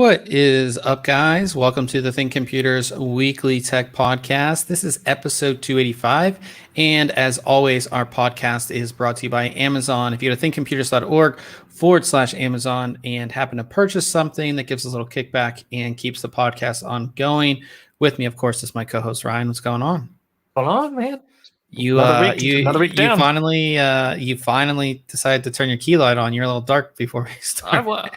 What is up, guys? Welcome to the ThinkComputers Weekly Tech Podcast. This is episode 285. And as always, our podcast is brought to you by Amazon. If you go to thinkcomputers.org/Amazon and happen to purchase something that gives us a little kickback and keeps the podcast ongoing. With me, of course, is my co-host, Ryan. What's going on? Hold on, man. Another week down. You finally decided to turn your key light on. You're a little dark before we start.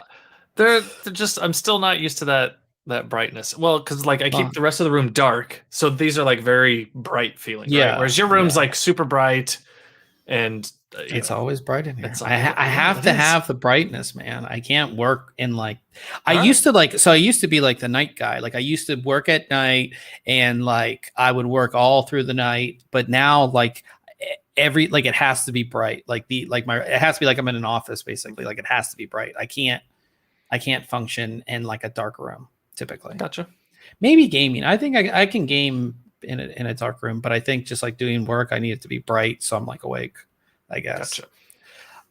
They're just. I'm still not used to that brightness. Well, because I keep the rest of the room dark, so these are very bright feeling. Yeah. Right? Whereas your room's super bright, and it's always bright in here. I have to have the brightness, man. I can't work in I used to be the night guy. I used to work at night and I would work all through the night, but now it has to be bright. It has to be I'm in an office basically. It has to be bright. I can't function in a dark room typically. Gotcha. Maybe gaming. I think I can game in a dark room, but I think just doing work, I need it to be bright so I'm awake, I guess.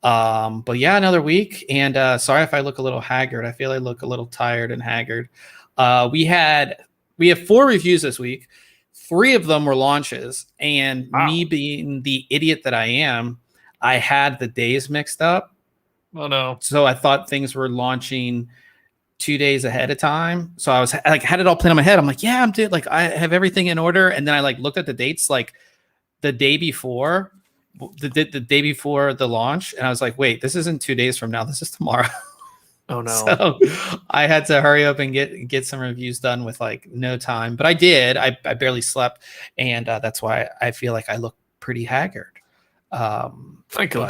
Gotcha. But yeah, another week, and sorry if I look a little haggard. I feel I look a little tired and haggard. We have 4 reviews this week. 3 of them were launches, and me being the idiot that I am, I had the days mixed up. Oh no. So I thought things were launching 2 days ahead of time. So I was had it all planned in my head. I'm yeah, I'm doing I have everything in order. And then I looked at the dates the day before the day before the launch. And I was wait, this isn't 2 days from now. This is tomorrow. Oh no. So I had to hurry up and get some reviews done with no time. But I did. I barely slept. And that's why I feel I look pretty haggard. Thank you.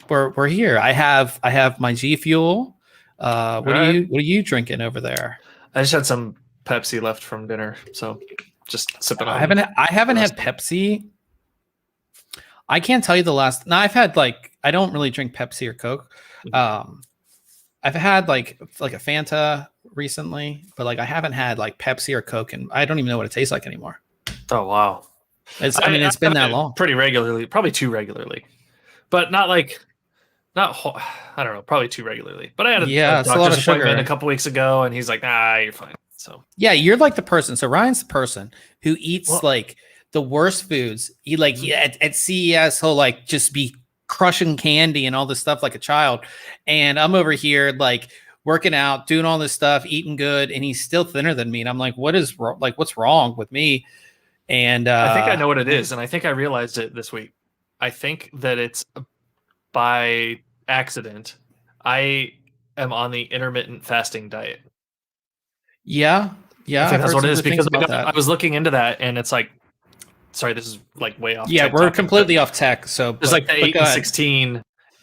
We're here. I have my G Fuel. What are you drinking over there? I just had some Pepsi left from dinner, so just sipping on. I haven't had Pepsi. I can't tell you the last. No, I've had I don't really drink Pepsi or Coke. I've had a Fanta recently, but I haven't had Pepsi or Coke, and I don't even know what it tastes like anymore. Oh wow. It's been that long. Pretty regularly, probably too regularly, but not I don't know, probably too regularly. But I had a doctor's appointment a couple weeks ago, and he's you're fine. So yeah, you're the person. So Ryan's the person who eats the worst foods. He at CES he'll just be crushing candy and all this stuff like a child, and I'm over here working out, doing all this stuff, eating good, and he's still thinner than me. And I'm what's wrong with me? And I think I know what it is, and I think I realized it this week. I think that it's by accident. I am on the intermittent fasting diet. Yeah. I think that's what it is, because I was looking into that, and it's sorry, this is way off. Yeah, we're completely off tech. So there's the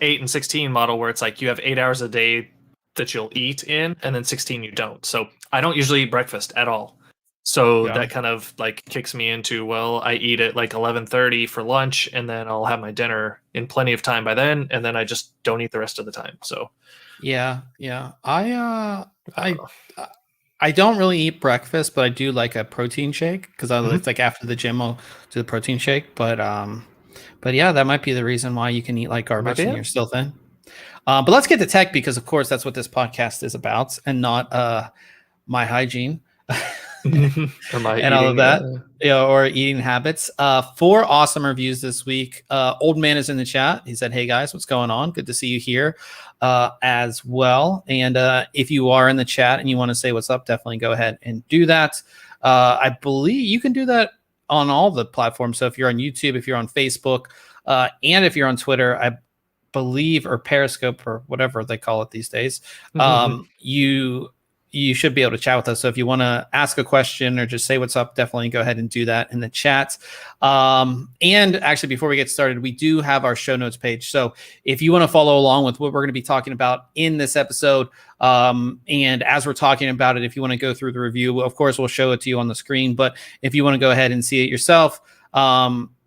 8 and 16 model where it's you have 8 hours a day that you'll eat in, and then 16 you don't. So I don't usually eat breakfast at all. So that kind of kicks me into, I eat at 11:30 for lunch, and then I'll have my dinner in plenty of time by then, and then I just don't eat the rest of the time. So yeah. I don't really eat breakfast, but I do a protein shake because it's after the gym I'll do the protein shake. But yeah, that might be the reason why you can eat garbage and you're still thin. But let's get to tech, because of course that's what this podcast is about, and not my hygiene. And all of that, or eating habits. 4 awesome reviews this week. Old Man is in the chat. He said, "Hey guys, what's going on? Good to see you here as well." And if you are in the chat and you want to say what's up, definitely go ahead and do that. I believe you can do that on all the platforms. So if you're on YouTube, if you're on Facebook, and if you're on Twitter, I believe, or Periscope, or whatever they call it these days, you should be able to chat with us. So if you want to ask a question or just say what's up, definitely go ahead and do that in the chat. And actually, before we get started, we do have our show notes page. So if you want to follow along with what we're going to be talking about in this episode, and as we're talking about it, if you want to go through the review, of course, we'll show it to you on the screen. But if you want to go ahead and see it yourself,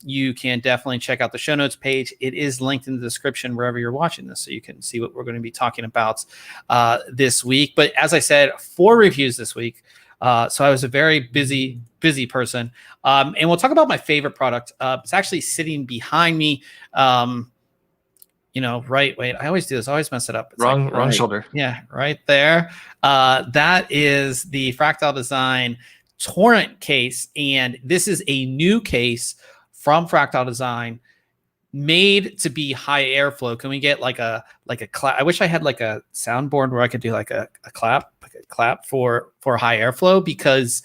you can definitely check out the show notes page. It is linked in the description wherever you're watching this, so you can see what we're going to be talking about this week. But as I said, 4 reviews this week. So I was a very busy person. And we'll talk about my favorite product. It's actually sitting behind me. right. Wait, I always do this. I always mess it up. It's wrong shoulder. Yeah, right there. That is the Fractal Design Torrent Case, and this is a new case from Fractal Design, made to be high airflow. Can we get like a clap? I wish I had like a soundboard where I could do like a clap for high airflow, because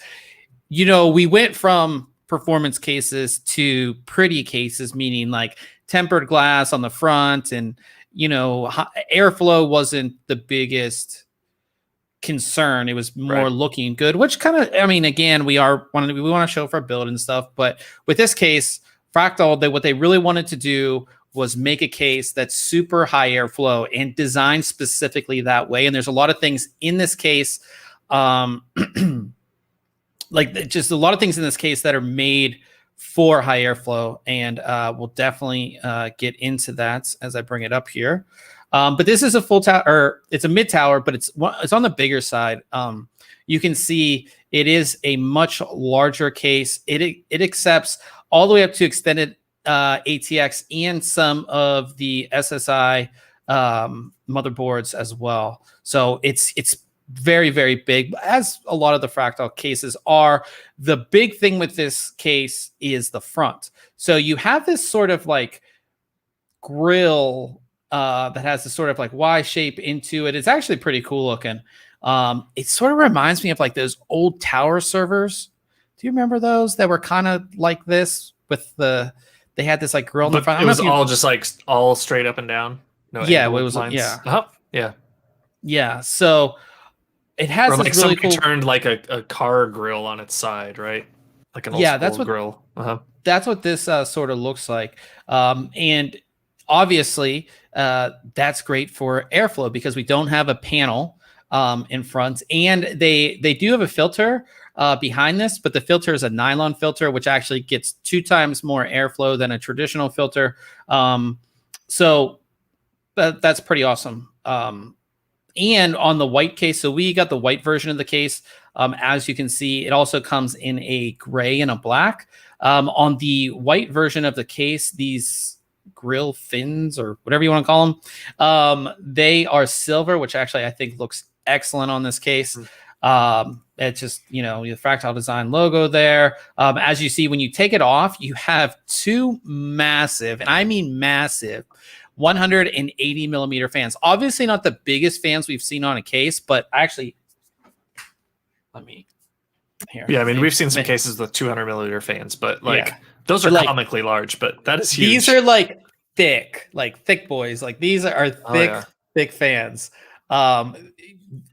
we went from performance cases to pretty cases, meaning like tempered glass on the front, and airflow wasn't the biggest concern. It was more looking good, which kind of, again, we want to show for build and stuff. But with this case, Fractal, what they really wanted to do was make a case that's super high airflow and designed specifically that way. And there's a lot of things in this case, like just a lot of things in this case that are made for high airflow, and we'll definitely get into that as I bring it up here. But this is a full tower, or it's a mid tower, but it's on the bigger side. You can see it is a much larger case. It accepts all the way up to extended ATX and some of the SSI motherboards as well. So it's very, very big, as a lot of the Fractal cases are. The big thing with this case is the front. So you have this sort of like grill that has this sort of like Y shape into it. It's actually pretty cool looking. It sort of reminds me of like those old tower servers. Do you remember those that were kind of like this with they had this like grill in the front? It was all just like all straight up and down. No, yeah, it was lines. Yeah. So it has or this like really somebody cool turned like a car grill on its side, right? Like an old school grill. That's what this sort of looks like. And obviously, that's great for airflow because we don't have a panel in front, and they do have a filter behind this, but the filter is a nylon filter, which actually gets 2 times more airflow than a traditional filter. So that's pretty awesome. And on the white case, so we got the white version of the case. As you can see, it also comes in a gray and a black. On the white version of the case, these grill fins, or whatever you want to call them, they are silver, which actually I think looks excellent on this case. It's just, the Fractal Design logo there. As you see, when you take it off, you have 2 massive, and I mean massive, 180 millimeter fans. Obviously not the biggest fans we've seen on a case, but actually, here. Yeah, we've seen some cases with 200 millimeter fans, but those are comically large, but that is huge. These are like thick boys. Like these are thick fans.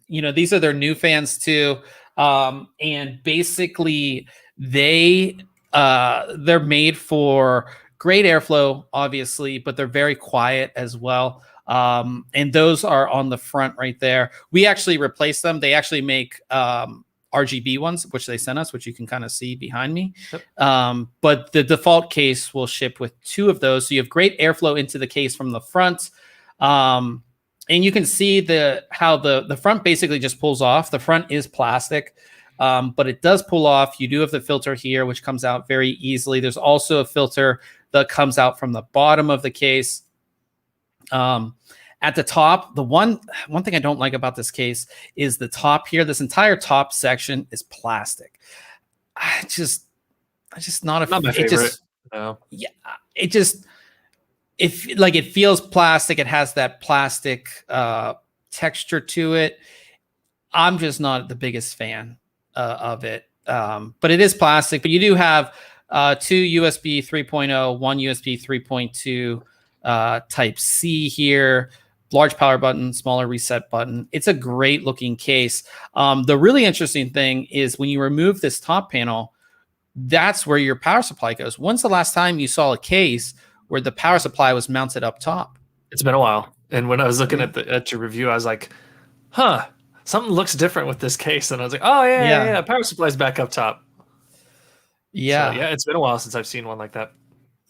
These are their new fans too. And basically they're made for great airflow, obviously, but they're very quiet as well. And those are on the front right there. We actually replaced them. They actually make RGB ones, which they sent us, which you can kind of see behind me. Yep. But the default case will ship with 2 of those. So you have great airflow into the case from the front. And you can see how the front basically just pulls off. The front is plastic, but it does pull off. You do have the filter here, which comes out very easily. There's also a filter that comes out from the bottom of the case. At the top, the one thing I don't like about this case is the top here. This entire top section is plastic. I just not my favorite. It feels plastic. It has that plastic texture to it. I'm just not the biggest fan of it. But it is plastic. But you do have 2 USB 3.0, 1 USB 3.2 Type C here. Large power button, smaller reset button. It's a great looking case. The really interesting thing is when you remove this top panel, that's where your power supply goes. When's the last time you saw a case where the power supply was mounted up top? It's been a while. And when I was looking at your review, I was like, something looks different with this case. And I was like, oh yeah, power supply's back up top. Yeah. So, it's been a while since I've seen one like that.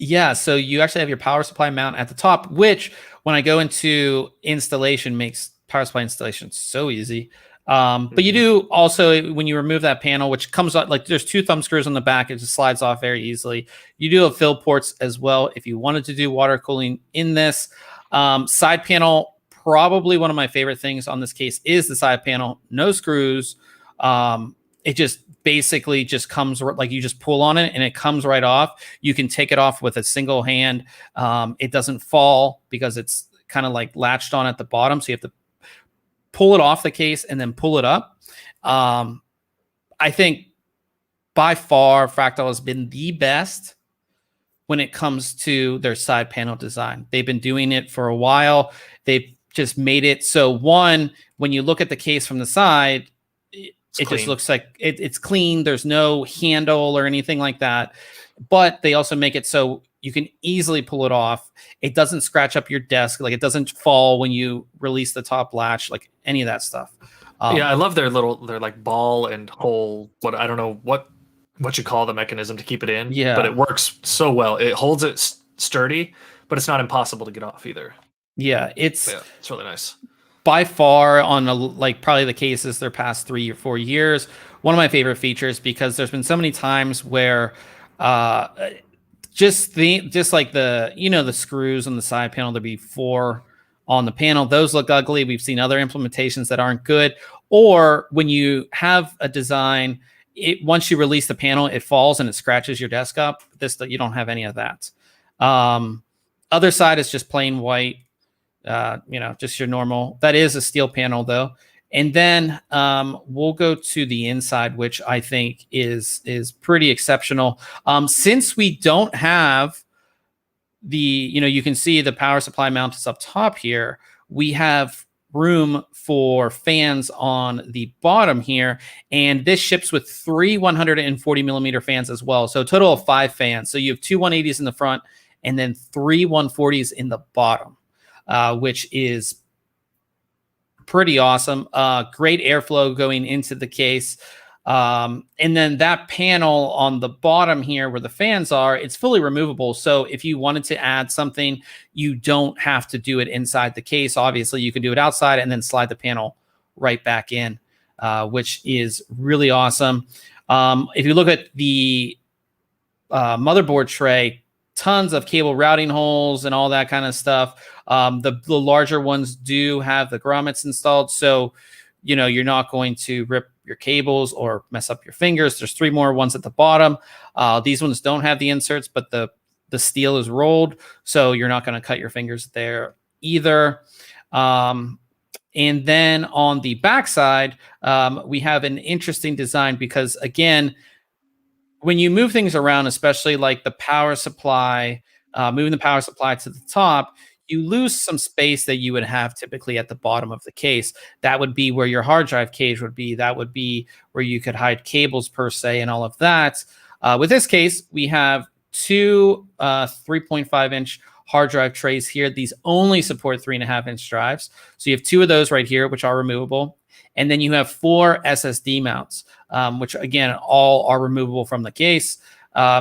Yeah, so you actually have your power supply mount at the top, which when I go into installation makes power supply installation so easy. But you do also, when you remove that panel, which comes out, like there's 2 thumb screws on the back, it just slides off very easily. You do have fill ports as well if you wanted to do water cooling in this. Side panel, probably one of my favorite things on this case is the side panel. No screws. It just basically just comes like you just pull on it and it comes right off. You can take it off with a single hand. It doesn't fall because it's kind of like latched on at the bottom. So you have to pull it off the case and then pull it up. I think by far Fractal has been the best when it comes to their side panel design. They've been doing it for a while. They've just made it so, one, when you look at the case from the side, it just looks like it's clean. There's no handle or anything like that. But they also make it so you can easily pull it off. It doesn't scratch up your desk. Like, it doesn't fall when you release the top latch, like any of that stuff. Yeah, I love their like ball and hole. I don't know what you call the mechanism to keip it in. Yeah, but it works so well. It holds it sturdy, but it's not impossible to get off either. Yeah, it's really nice. By far, on probably the cases their past 3 or 4 years, one of my favorite features, because there's been so many times where just like the screws on the side panel, there'd be 4 on the panel. Those look ugly. We've seen other implementations that aren't good. Or when you have a design, once you release the panel, it falls and it scratches your desk up. You don't have any of that. Other side is just plain white. Just your normal. That is a steel panel though. And then we'll go to the inside, which I think is pretty exceptional. Since we don't have you can see the power supply mount is up top here. We have room for fans on the bottom here, and this ships with 3 140 millimeter fans as well. So a total of 5 fans. So you have 2 180s in the front and then 3 140s in the bottom, which is pretty awesome. Great airflow going into the case. And then that panel on the bottom here where the fans are, it's fully removable. So if you wanted to add something, you don't have to do it inside the case. Obviously, you can do it outside and then slide the panel right back in, which is really awesome. If you look at the motherboard tray, tons of cable routing holes and all that kind of stuff. The larger ones do have the grommets installed, so you're not going to rip your cables or mess up your fingers. There's 3 more ones at the bottom. These ones don't have the inserts, but the steel is rolled, so you're not going to cut your fingers there either. And then on the back side, we have an interesting design because, again, when you move things around, especially like the power supply, moving the power supply to the top, you lose some space that you would have typically at the bottom of the case. That would be where your hard drive cage would be. That would be where you could hide cables per se and all of that. With this case, we have 2 3.5-inch hard drive trays here. These only support 3.5-inch drives. So you have 2 of those right here, which are removable. And then you have 4 SSD mounts, which again, all are removable from the case.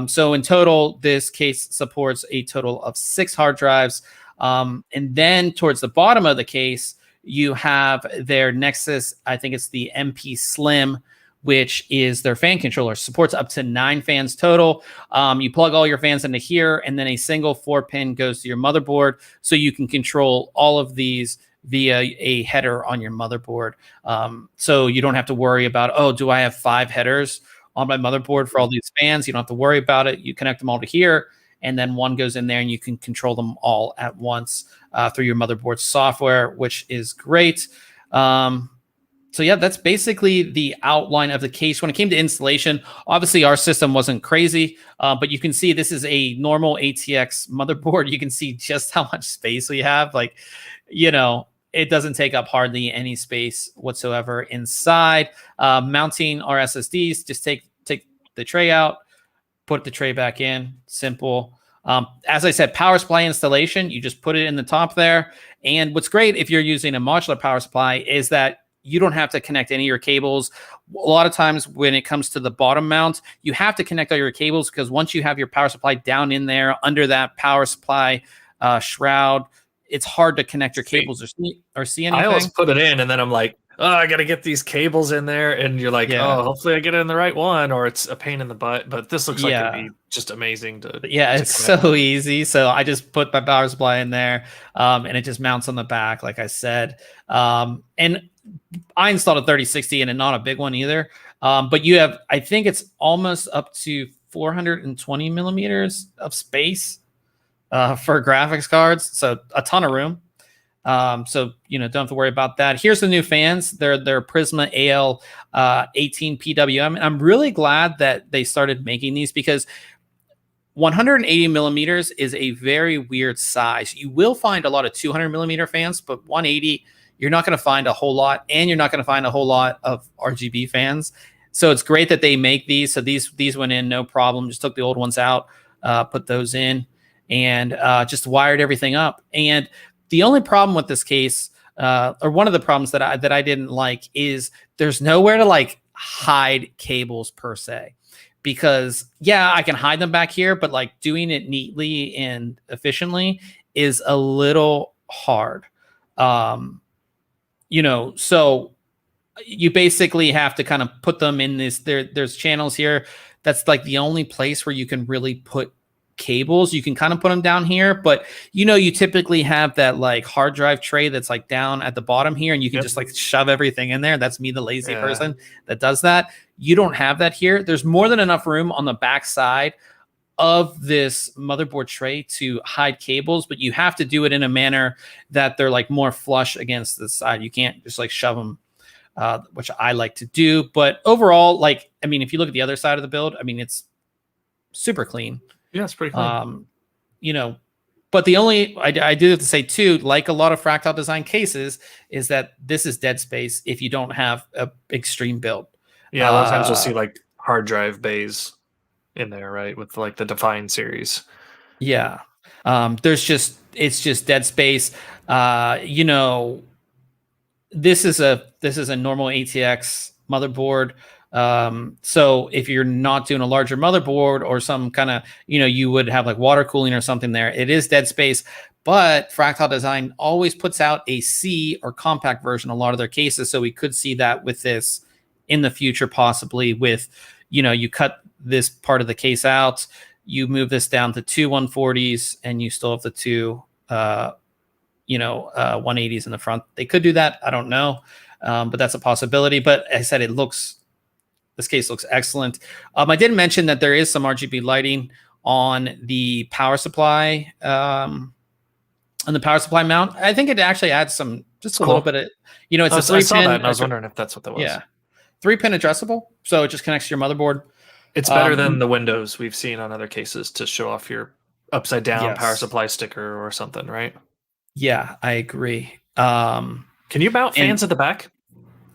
So in total, this case supports a total of 6 hard drives. And then towards the bottom of the case, you have their Nexus, I think it's the MP Slim, which is their fan controller. Supports up to 9 fans total. You plug all your fans into here, and then a single 4-pin goes to your motherboard, so you can control all of these via a header on your motherboard. So you don't have to worry about, oh, do I have 5 headers on my motherboard for all these fans? You don't have to worry about it. You connect them all to here, and then one goes in there and you can control them all at once through your motherboard software, which is great. So yeah, that's basically the outline of the case. When it came to installation, obviously our system wasn't crazy, but you can see this is a normal ATX motherboard. You can see just how much space we have. Like, it doesn't take up hardly any space whatsoever inside. Mounting our SSDs, just take the tray out, put the tray back in, simple. As I said, power supply installation, you just put it in the top there. And what's great if you're using a modular power supply is that you don't have to connect any of your cables. A lot of times when it comes to the bottom mount, you have to connect all your cables, because once you have your power supply down in there under that power supply shroud, it's hard to connect your cables or see anything. I always put it in, and then I'm like, I got to get these cables in there. And you're like, Yeah. oh, hopefully I get it in the right one, or it's a pain in the butt. But this looks like it'd Yeah. be just amazing to It's connect so with. easy. So I just put my power supply in there, and it just mounts on the back, like I said. And I installed a 3060 and not a big one either. But you have, I think it's almost up to 420 millimeters of space for graphics cards. So a ton of room. So don't have to worry about that. Here's the new fans. They're Prisma AL 18 PWM. And I'm really glad that they started making these because 180 millimeters is a very weird size. You will find a lot of 200 millimeter fans, but 180, you're not going to find a whole lot, and you're not going to find a whole lot of RGB fans. So it's great that they make these. So these went in no problem. Just took the old ones out, put those in, and just wired everything up. And the only problem with this case, or one of the problems that I didn't like, is there's nowhere to like hide cables per se. Because I can hide them back here, but like doing it neatly and efficiently is a little hard. So you basically have to kind of put them in this. There's channels here. That's like the only place where you can really put cables. You can kind of put them down here, but you typically have that like hard drive tray that's like down at the bottom here, and you can just like shove everything in there. That's me, the lazy person that does that. You don't have that here. There's more than enough room on the back side of this motherboard tray to hide cables, but you have to do it in a manner that they're like more flush against the side. You can't just like shove them, which I like to do. But overall, like, I mean, if you look at the other side of the build, I mean, it's super clean. Yeah, it's pretty clean. But the only, I do have to say too, like a lot of Fractal Design cases, is that this is dead space if you don't have a extreme build. Yeah, a lot of times you'll see like hard drive bays in there, right? With like the Define series. Yeah. It's just dead space. This is a normal ATX motherboard. So if you're not doing a larger motherboard or some kind of, you would have like water cooling or something there, it is dead space. But Fractal Design always puts out a C or compact version, a lot of their cases. So we could see that with this in the future, possibly with, you cut this part of the case out, you move this down to two 140s, and you still have the two, 180s in the front. They could do that. I don't know. But that's a possibility. But I said, this case looks excellent. I did mention that there is some RGB lighting on the power supply, on the power supply mount. I think it actually adds just a little bit of, it's a 3-pin. And I was wondering if that's what that was. Yeah. 3-pin addressable. So it just connects to your motherboard. It's better than the windows we've seen on other cases to show off your upside down power supply sticker or something, right? Yeah, I agree. Can you mount fans at the back?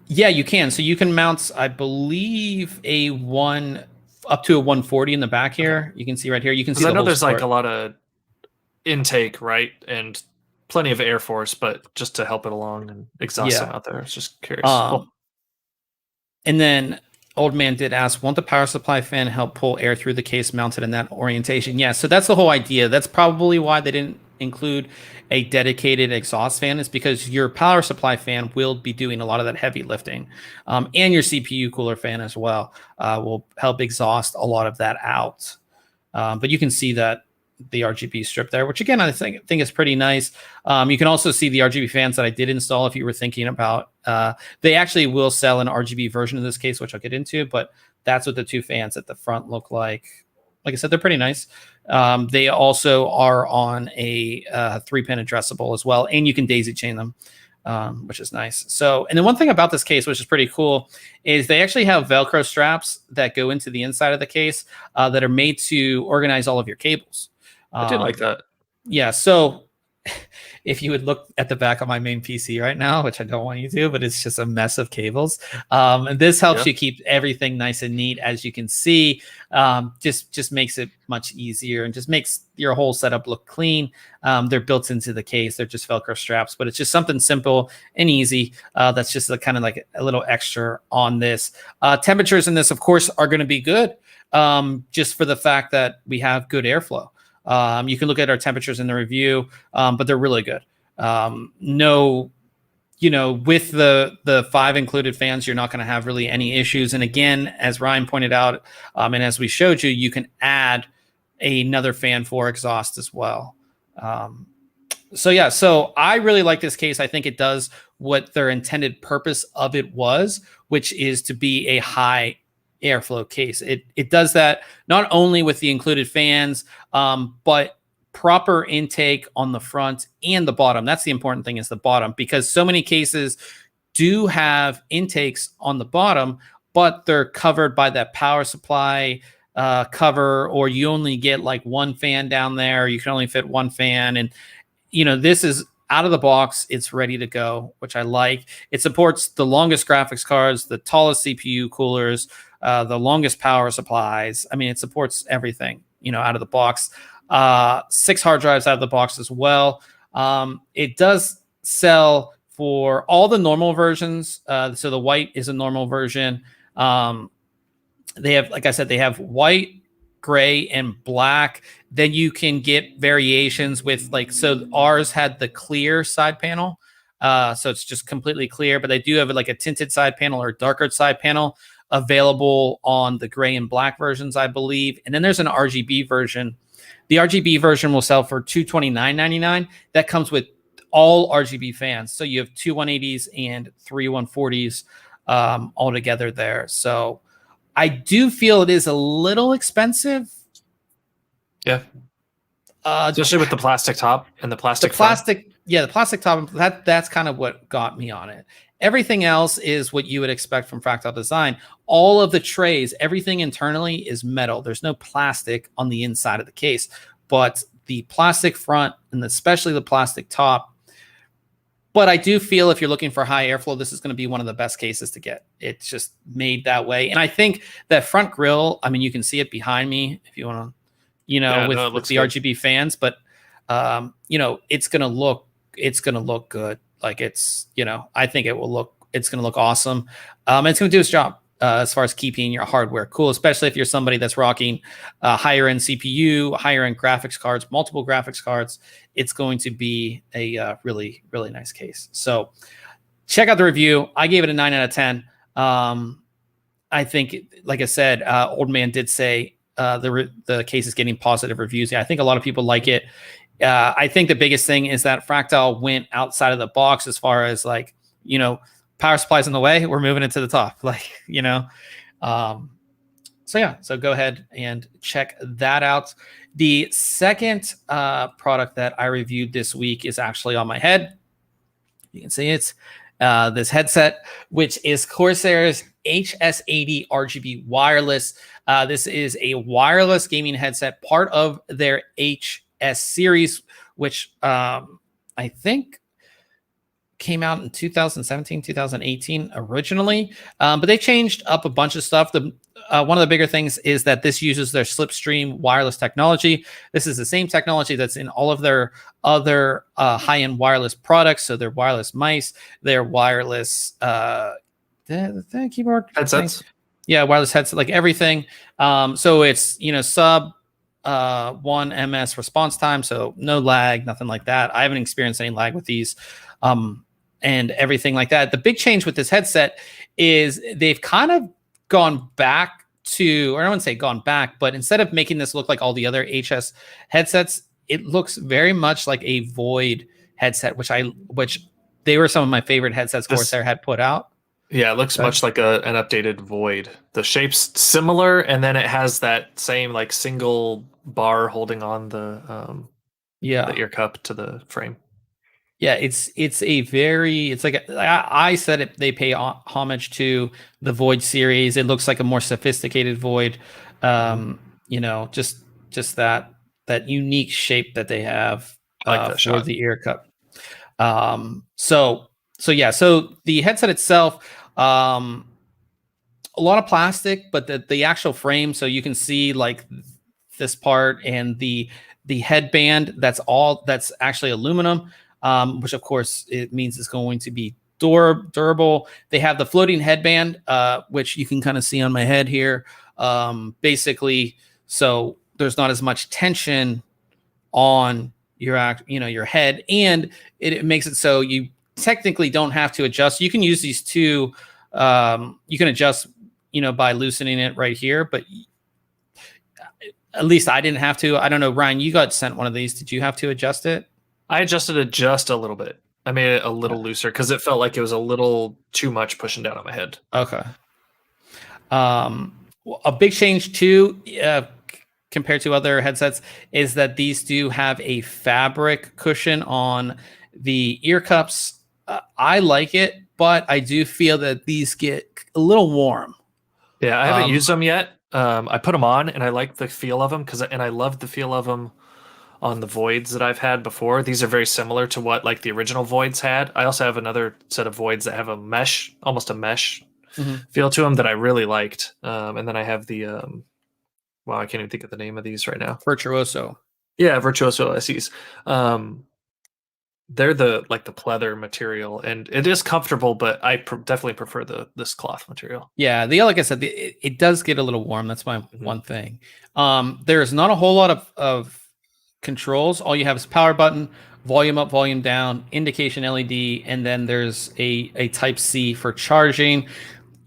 Yeah, you can. So you can mount, I believe, up to a 140 in the back here. Okay. You can see right here. You can see. I know there's like a lot of intake, right, and plenty of air force, but just to help it along and exhaust them out there. I was just curious. Cool. And then Old Man did ask, won't the power supply fan help pull air through the case mounted in that orientation? Yeah, so that's the whole idea. That's probably why they didn't include a dedicated exhaust fan, is because your power supply fan will be doing a lot of that heavy lifting. And your CPU cooler fan as well will help exhaust a lot of that out. But you can see that the RGB strip there, which again, I think is pretty nice. You can also see the RGB fans that I did install if you were thinking about. They actually will sell an RGB version of this case, which I'll get into, but that's what the two fans at the front look like. Like I said, they're pretty nice. They also are on a 3-pin addressable as well, and you can daisy chain them, which is nice. So, and the one thing about this case, which is pretty cool, is they actually have Velcro straps that go into the inside of the case that are made to organize all of your cables. I did like that. Yeah, so if you would look at the back of my main PC right now, which I don't want you to, but it's just a mess of cables. And this helps you keep everything nice and neat, as you can see. Just makes it much easier and just makes your whole setup look clean. They're built into the case. They're just Velcro straps, but it's just something simple and easy. That's just kind of like a little extra on this. Temperatures in this, of course, are going to be good, just for the fact that we have good airflow. You can look at our temperatures in the review, but they're really good. No with the 5 included fans, you're not going to have really any issues. And again, as Ryan pointed out, and as we showed you, you can add another fan for exhaust as well. So I really like this case. I think it does what their intended purpose of it was, which is to be a high airflow case. It does that not only with the included fans, but proper intake on the front and the bottom. That's the important thing, is the bottom, because so many cases do have intakes on the bottom, but they're covered by that power supply cover, or you only get like one fan down there. You can only fit one fan. And, this is out of the box. It's ready to go, which I like. It supports the longest graphics cards, the tallest CPU coolers, the longest power supplies. I mean, it supports everything, out of the box. 6 hard drives out of the box as well. It does sell for all the normal versions. So the white is a normal version. They have, like I said, they have white, gray, and black. Then you can get variations with so ours had the clear side panel. So it's just completely clear, but they do have like a tinted side panel or darker side panel available on the gray and black versions, I believe. And then there's an RGB version. The RGB version will sell for $229.99. That comes with all RGB fans. So you have 2 180s and 3 140s all together there. So I do feel it is a little expensive. Yeah. Especially with the plastic top and the plastic front. Yeah, the plastic top, that's kind of what got me on it. Everything else is what you would expect from Fractal Design. All of the trays, everything internally is metal. There's no plastic on the inside of the case, but the plastic front and especially the plastic top. But I do feel if you're looking for high airflow, this is going to be one of the best cases to get. It's just made that way. And I think that front grille, I mean, you can see it behind me if you want to, with the good RGB fans, but it's going to look good. Like it's I think it's going to look awesome. It's going to do its job as far as keeping your hardware cool, especially if you're somebody that's rocking higher end CPU, higher end graphics cards, multiple graphics cards. It's going to be a really, really nice case. So check out the review. I gave it a 9 out of 10. I think, like I said, Old Man did say the case is getting positive reviews. Yeah, I think a lot of people like it. I think the biggest thing is that Fractal went outside of the box as far as power supplies in the way. We're moving it to the top, So go ahead and check that out. The second product that I reviewed this week is actually on my head. You can see it's this headset, which is Corsair's HS80 RGB wireless. This is a wireless gaming headset, part of their HS series, which I think came out in 2017, 2018 originally, but they changed up a bunch of stuff. One of the bigger things is that this uses their Slipstream wireless technology. This is the same technology that's in all of their other high-end wireless products. So their wireless mice, their wireless the keyboard headsets. Yeah, wireless headset, like everything. So it's sub 1 ms response time, so no lag, nothing like that. I haven't experienced any lag with these. And everything like that. The big change with this headset is they've kind of gone back to, or I wouldn't say gone back, but instead of making this look like all the other HS headsets, it looks very much like a Void headset, which they were some of my favorite headsets Corsair had put out. Yeah, it looks much like an updated Void. The shape's similar, and then it has that same single bar holding on the ear cup to the frame. Yeah, it's like I said it. They pay homage to the Void series. It looks like a more sophisticated Void. Just that unique shape that they have for the ear cup. So the headset itself, a lot of plastic, but the actual frame. So you can see this part and the headband. That's actually aluminum. Which of course it means it's going to be durable. They have the floating headband, which you can kind of see on my head here. Basically, so there's not as much tension on your head, and it makes it so you technically don't have to adjust. You can use these two. You can adjust, by loosening it right here, but at least I didn't have to. I don't know, Ryan, you got sent one of these. Did you have to adjust it? I adjusted it just a little bit. I made it a little looser because it felt like it was a little too much pushing down on my head. Okay. A big change too, compared to other headsets, is that these do have a fabric cushion on the ear cups. I like it, but I do feel that these get a little warm. Yeah, I haven't used them yet. I put them on and I like the feel of them and I love the feel of them on the Voids that I've had before. These are very similar to what like the original Voids had. I also have another set of Voids that have a mesh, almost a mesh feel to them that I really liked. And then I have the, wow, I can't even think of the name of these right now. Virtuoso. Yeah, Virtuoso SEs. They're the pleather material, and it is comfortable, but I definitely prefer this cloth material. Yeah, like I said, it does get a little warm. That's my one thing. There is not a whole lot of controls. All you have is power button, volume up, volume down, indication LED, and then there's a Type-C for charging.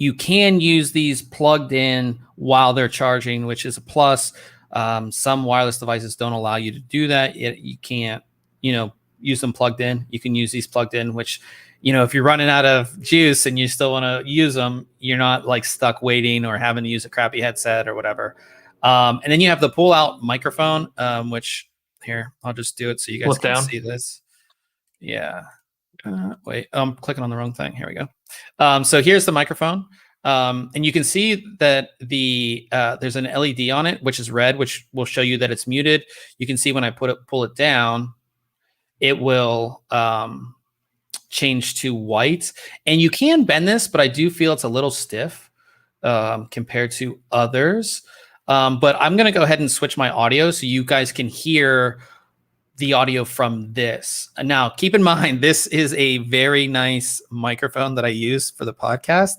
You can use these plugged in while they're charging, which is a plus. Some wireless devices don't allow you to do that. You can't, use them plugged in. You can use these plugged in, which, if you're running out of juice and you still want to use them, you're not like stuck waiting or having to use a crappy headset or whatever. And then you have the pull out microphone, which here, I'll just do it so you guys can see this. Yeah. Wait, I'm clicking on the wrong thing. Here we go. So here's the microphone. And you can see that there's an LED on it, which is red, which will show you that it's muted. You can see when I pull it down, it will change to white. And you can bend this, but I do feel it's a little stiff compared to others. But I'm going to go ahead and switch my audio so you guys can hear the audio from this. Now, keep in mind, this is a very nice microphone that I use for the podcast.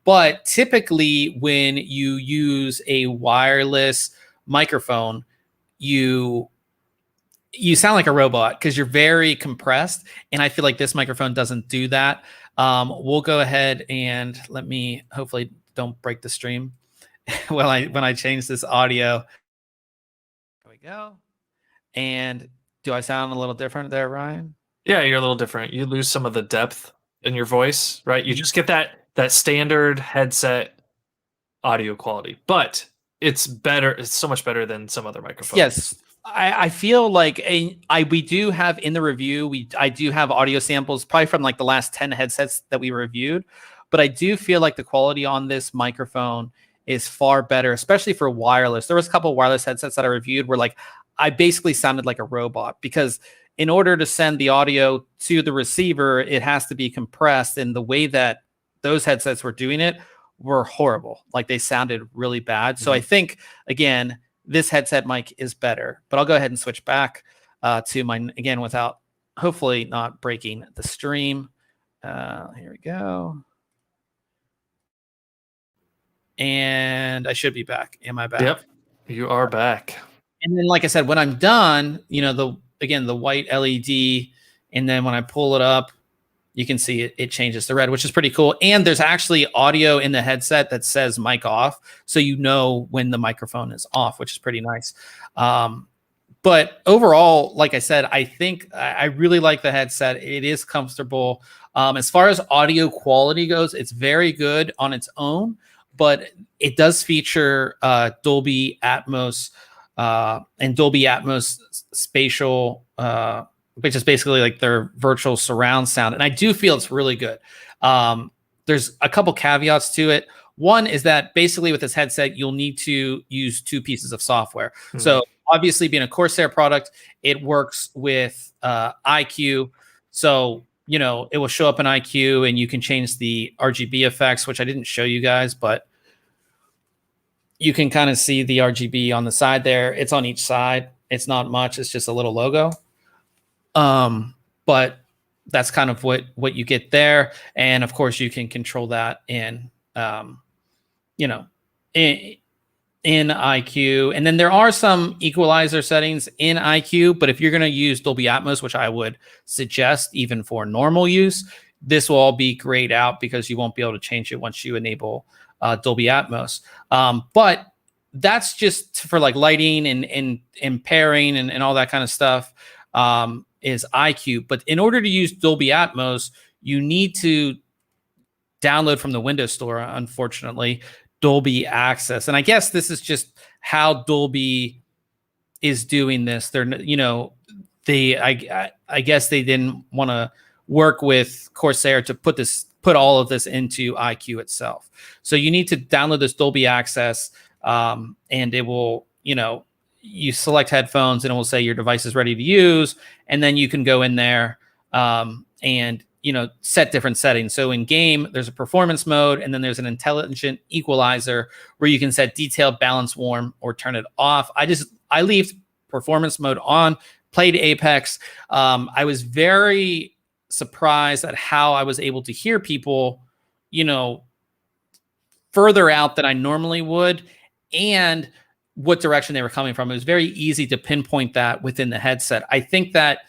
But typically, when you use a wireless microphone, you sound like a robot because you're very compressed. And I feel like this microphone doesn't do that. We'll go ahead and let me hopefully don't break the stream when I change this audio. There we go. And do I sound a little different there, Ryan? Yeah, you're a little different. You lose some of the depth in your voice, right? You just get that standard headset audio quality, but it's better. It's so much better than some other microphones. Yes. I feel like we do have in the review, I do have audio samples probably from like the last 10 headsets that we reviewed, but I do feel like the quality on this microphone is far better, especially for wireless. There was a couple of wireless headsets that I reviewed where like I basically sounded like a robot because in order to send the audio to the receiver, it has to be compressed. And the way that those headsets were doing it were horrible. Like they sounded really bad. So I think, again, this headset mic is better, but I'll go ahead and switch back to mine again without hopefully not breaking the stream. Here we go. And I should be back. Am I back? Yep, you are back. And then, like I said, when I'm done, the white LED, and then when I pull it up, you can see it changes to red, which is pretty cool. And there's actually audio in the headset that says mic off, so you know when the microphone is off, which is pretty nice. But overall, like I said, I think I really like the headset. It is comfortable. As far as audio quality goes, it's very good on its own, but it does feature Dolby Atmos and Dolby Atmos spatial, which is basically like their virtual surround sound. And I do feel it's really good. There's a couple caveats to it. One is that basically with this headset, you'll need to use two pieces of software. Mm-hmm. So obviously being a Corsair product, it works with IQ. So, it will show up in IQ and you can change the RGB effects, which I didn't show you guys, but you can kind of see the RGB on the side there. It's on each side. It's not much. It's just a little logo. But that's kind of what you get there. And of course you can control that in in IQ, and then there are some equalizer settings in IQ, but if you're going to use Dolby Atmos, which I would suggest even for normal use, this will all be grayed out because you won't be able to change it once you enable Dolby Atmos. But that's just for like lighting and pairing and all that kind of stuff, is IQ. But in order to use Dolby Atmos, you need to download from the Windows Store, unfortunately, Dolby Access. And I guess this is just how Dolby is doing this. They're, I guess they didn't want to work with Corsair to put all of this into IQ itself. So you need to download this Dolby Access, and it will, you select headphones and it will say your device is ready to use. And then you can go in there and set different settings. So in game, there's a performance mode, and then there's an intelligent equalizer where you can set detailed, balance, warm, or turn it off. I leave performance mode on, played Apex. I was very surprised at how I was able to hear people, further out than I normally would, and what direction they were coming from. It was very easy to pinpoint that within the headset. I think that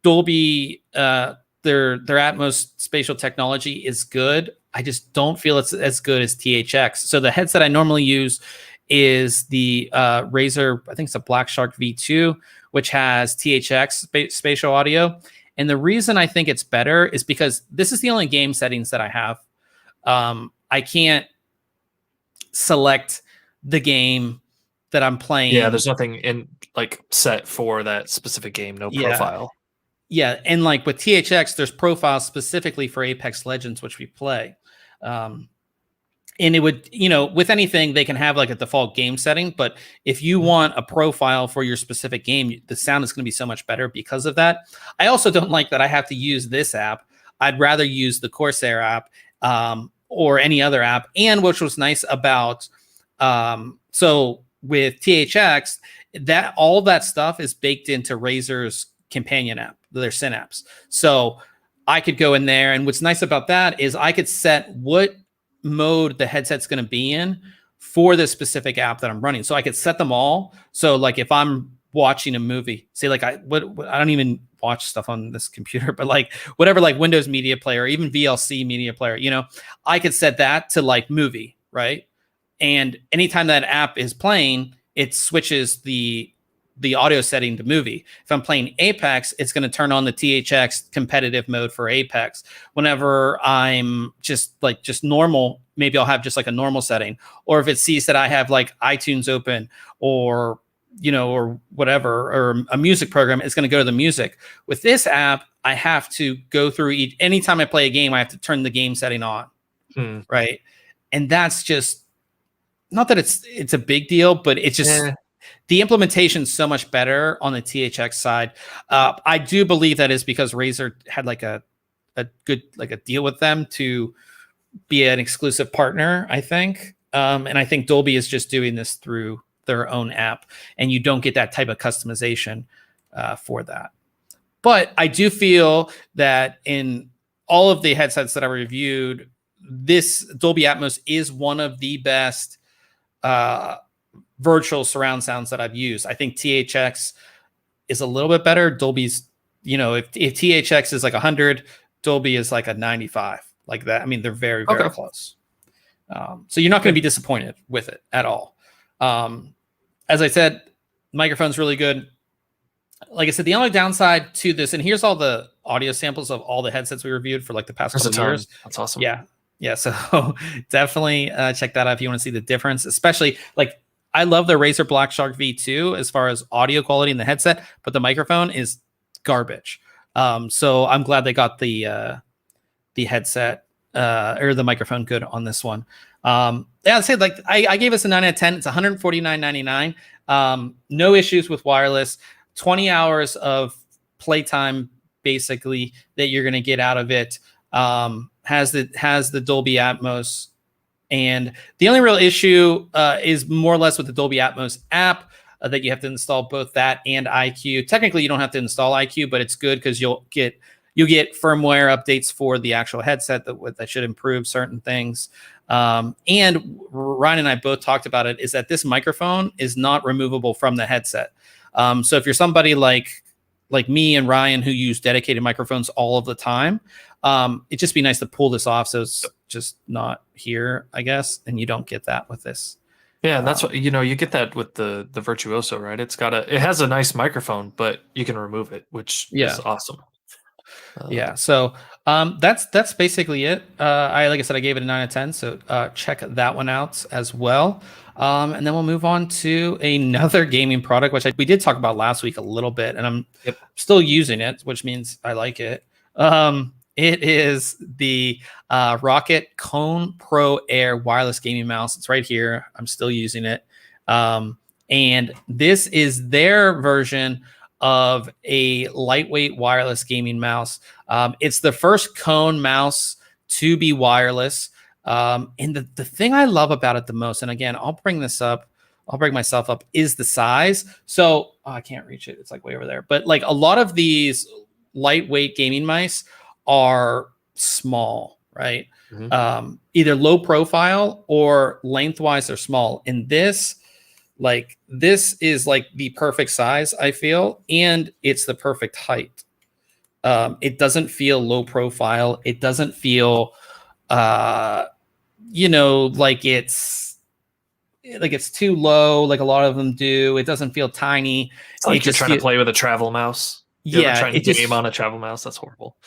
Dolby, their Atmos spatial technology is good. I just don't feel it's as good as THX. So the headset I normally use is the Razer, I think it's a Black Shark V2, which has THX spatial audio. And the reason I think it's better is because this is the only game settings that I have. I can't select the game that I'm playing. Yeah, there's nothing in set for that specific game, no profile. Yeah, and like with THX, there's profiles specifically for Apex Legends, which we play. And it would, with anything, they can have like a default game setting. But if you want a profile for your specific game, the sound is going to be so much better because of that. I also don't like that I have to use this app. I'd rather use the Corsair app or any other app. And which was nice about, so with THX, that all that stuff is baked into Razer's companion app, their Synapse. So I could go in there, and what's nice about that is I could set what mode the headset's going to be in for the specific app that I'm running. So I could set them all. So like if I'm watching a movie, say like I don't even watch stuff on this computer, but like whatever, like Windows Media Player, or even VLC Media Player, I could set that to like movie, right? And anytime that app is playing, it switches the audio setting to movie. If I'm playing Apex, it's going to turn on the THX competitive mode for Apex. Whenever I'm just normal, maybe I'll have just like a normal setting. Or if it sees that I have like iTunes open or whatever, or a music program, it's going to go to the music. With this app, I have to go through anytime I play a game, I have to turn the game setting on. Right. And that's just not that it's a big deal, but it's just the implementation is so much better on the THX side. I do believe that is because Razer had like a good a deal with them to be an exclusive partner, I think. And I think Dolby is just doing this through their own app, and you don't get that type of customization for that. But I do feel that in all of the headsets that I reviewed, this Dolby Atmos is one of the best virtual surround sounds that I've used. I think THX is a little bit better. Dolby's, if THX is like 100, Dolby is like a 95, like that. I mean, they're very, very close. So you're not going to be disappointed with it at all. As I said, microphone's really good. Like I said, the only downside to this, and here's all the audio samples of all the headsets we reviewed for like the past couple years. That's awesome. Yeah. So definitely check that out if you want to see the difference, especially like I love the Razer Black Shark V2 as far as audio quality in the headset, but the microphone is garbage. So I'm glad they got the headset or the microphone good on this one. I'd say like I gave us a 9 out of 10. It's $149.99. No issues with wireless. 20 hours of playtime basically that you're going to get out of it. Has the Dolby Atmos, and the only real issue is more or less with the Dolby Atmos app that you have to install both that and IQ. Technically, you don't have to install IQ, but it's good because you'll get firmware updates for the actual headset that should improve certain things. And Ryan and I both talked about it, is that this microphone is not removable from the headset. So if you're somebody like me and Ryan who use dedicated microphones all of the time, it'd just be nice to pull this off so it's just not here, I guess, and you don't get that with this. Yeah, and that's what you get that with the Virtuoso, right? It has a nice microphone, but you can remove it, which is awesome. Yeah, so that's basically it. Like I said, I gave it a 9 out of 10, so check that one out as well. And then we'll move on to another gaming product, which we did talk about last week a little bit, and I'm still using it, which means I like it. It is the ROCCAT Kone Pro Air wireless gaming mouse. It's right here. I'm still using it. And this is their version of a lightweight wireless gaming mouse. It's the first Kone mouse to be wireless. And the thing I love about it the most, and again, I'll bring myself up, is the size. So I can't reach it. It's like way over there. But like a lot of these lightweight gaming mice are small, right? Mm-hmm. Either low profile or lengthwise they're small. And this is like the perfect size, I feel, and it's the perfect height. It doesn't feel low profile. It doesn't feel, like it's too low, like a lot of them do. It doesn't feel tiny. It's like you're trying to play with a travel mouse. You're trying to game on a travel mouse. That's horrible.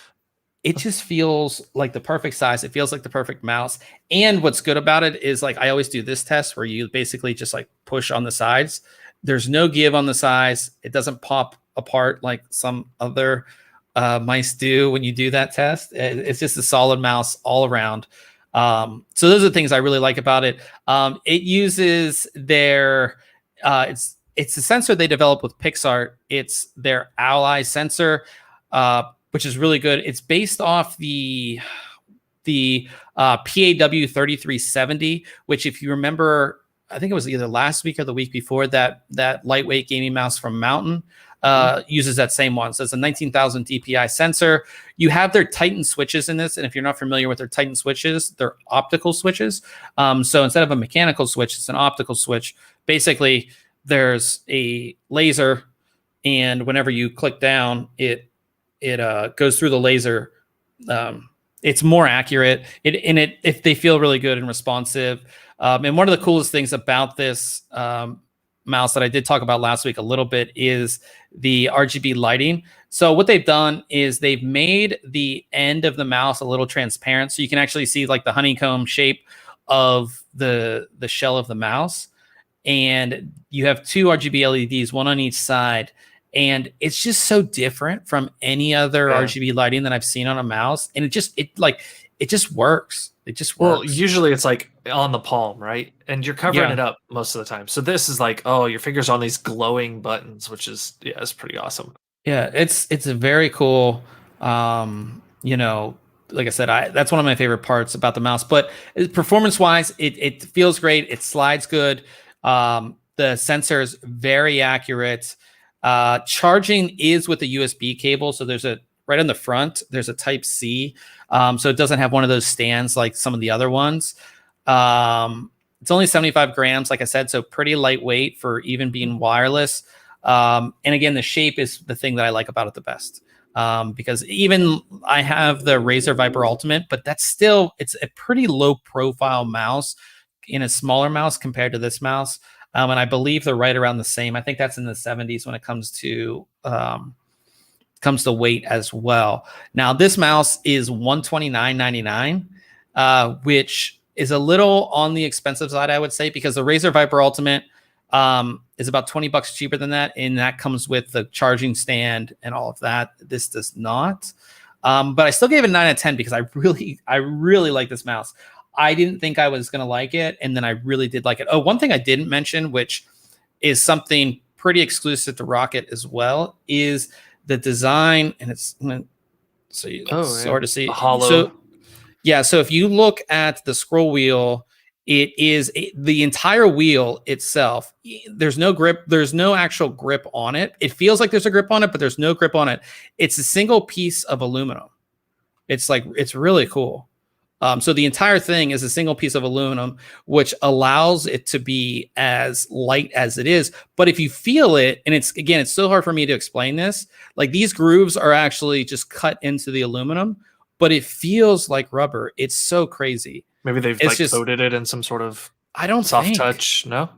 It just feels like the perfect size. It feels like the perfect mouse. And what's good about it is, like, I always do this test where you basically just like push on the sides. There's no give on the sides. It doesn't pop apart like some other mice do when you do that test. It's just a solid mouse all around. So those are the things I really like about it. It uses their, it's a sensor they developed with Pixart. It's their Ally sensor, which is really good. It's based off the PAW 3370, which, if you remember, I think it was either last week or the week before, that lightweight gaming mouse from Mountain uses that same one. So it's a 19,000 DPI sensor. You have their Titan switches in this, and if you're not familiar with their Titan switches, they're optical switches. So instead of a mechanical switch, it's an optical switch. Basically, there's a laser, and whenever you click down, it goes through the laser. It's more accurate. If they feel really good and responsive. And one of the coolest things about this mouse that I did talk about last week a little bit is the RGB lighting. So what they've done is they've made the end of the mouse a little transparent, so you can actually see like the honeycomb shape of the shell of the mouse. And you have two RGB LEDs, one on each side. And it's just so different from any other RGB lighting that I've seen on a mouse. And it just works. It just works. Well, usually it's like on the palm, right? And you're covering it up most of the time. So this is like, your finger's on these glowing buttons, which is, it's pretty awesome. Yeah, it's very cool. Like I said, that's one of my favorite parts about the mouse. But performance-wise, it feels great. It slides good. The sensor is very accurate. Charging is with a USB cable. So there's right on the front, there's a Type-C. So it doesn't have one of those stands like some of the other ones. It's only 75 grams, like I said, so pretty lightweight for even being wireless. And again, the shape is the thing that I like about it the best. Because even I have the Razer Viper Ultimate, but it's a pretty low profile mouse in a smaller mouse compared to this mouse. And I believe they're right around the same. I think that's in the 70s when it comes to weight as well. Now, this mouse is $129.99, which is a little on the expensive side, I would say, because the Razer Viper Ultimate is about $20 cheaper than that, and that comes with the charging stand and all of that. This does not. But I still gave it 9 out of 10 because I really like this mouse. I didn't think I was going to like it, and then I really did like it. Oh, one thing I didn't mention, which is something pretty exclusive to ROCCAT as well, is the design, and it's hard to see. Hollow. So if you look at the scroll wheel, it is the entire wheel itself. There's no grip. There's no actual grip on it. It feels like there's a grip on it, but there's no grip on it. It's a single piece of aluminum. It's really cool. So the entire thing is a single piece of aluminum, which allows it to be as light as it is. But if you feel it, and it's so hard for me to explain this, like these grooves are actually just cut into the aluminum, but it feels like rubber. It's so crazy. Maybe they've coated it in some sort of soft touch. No,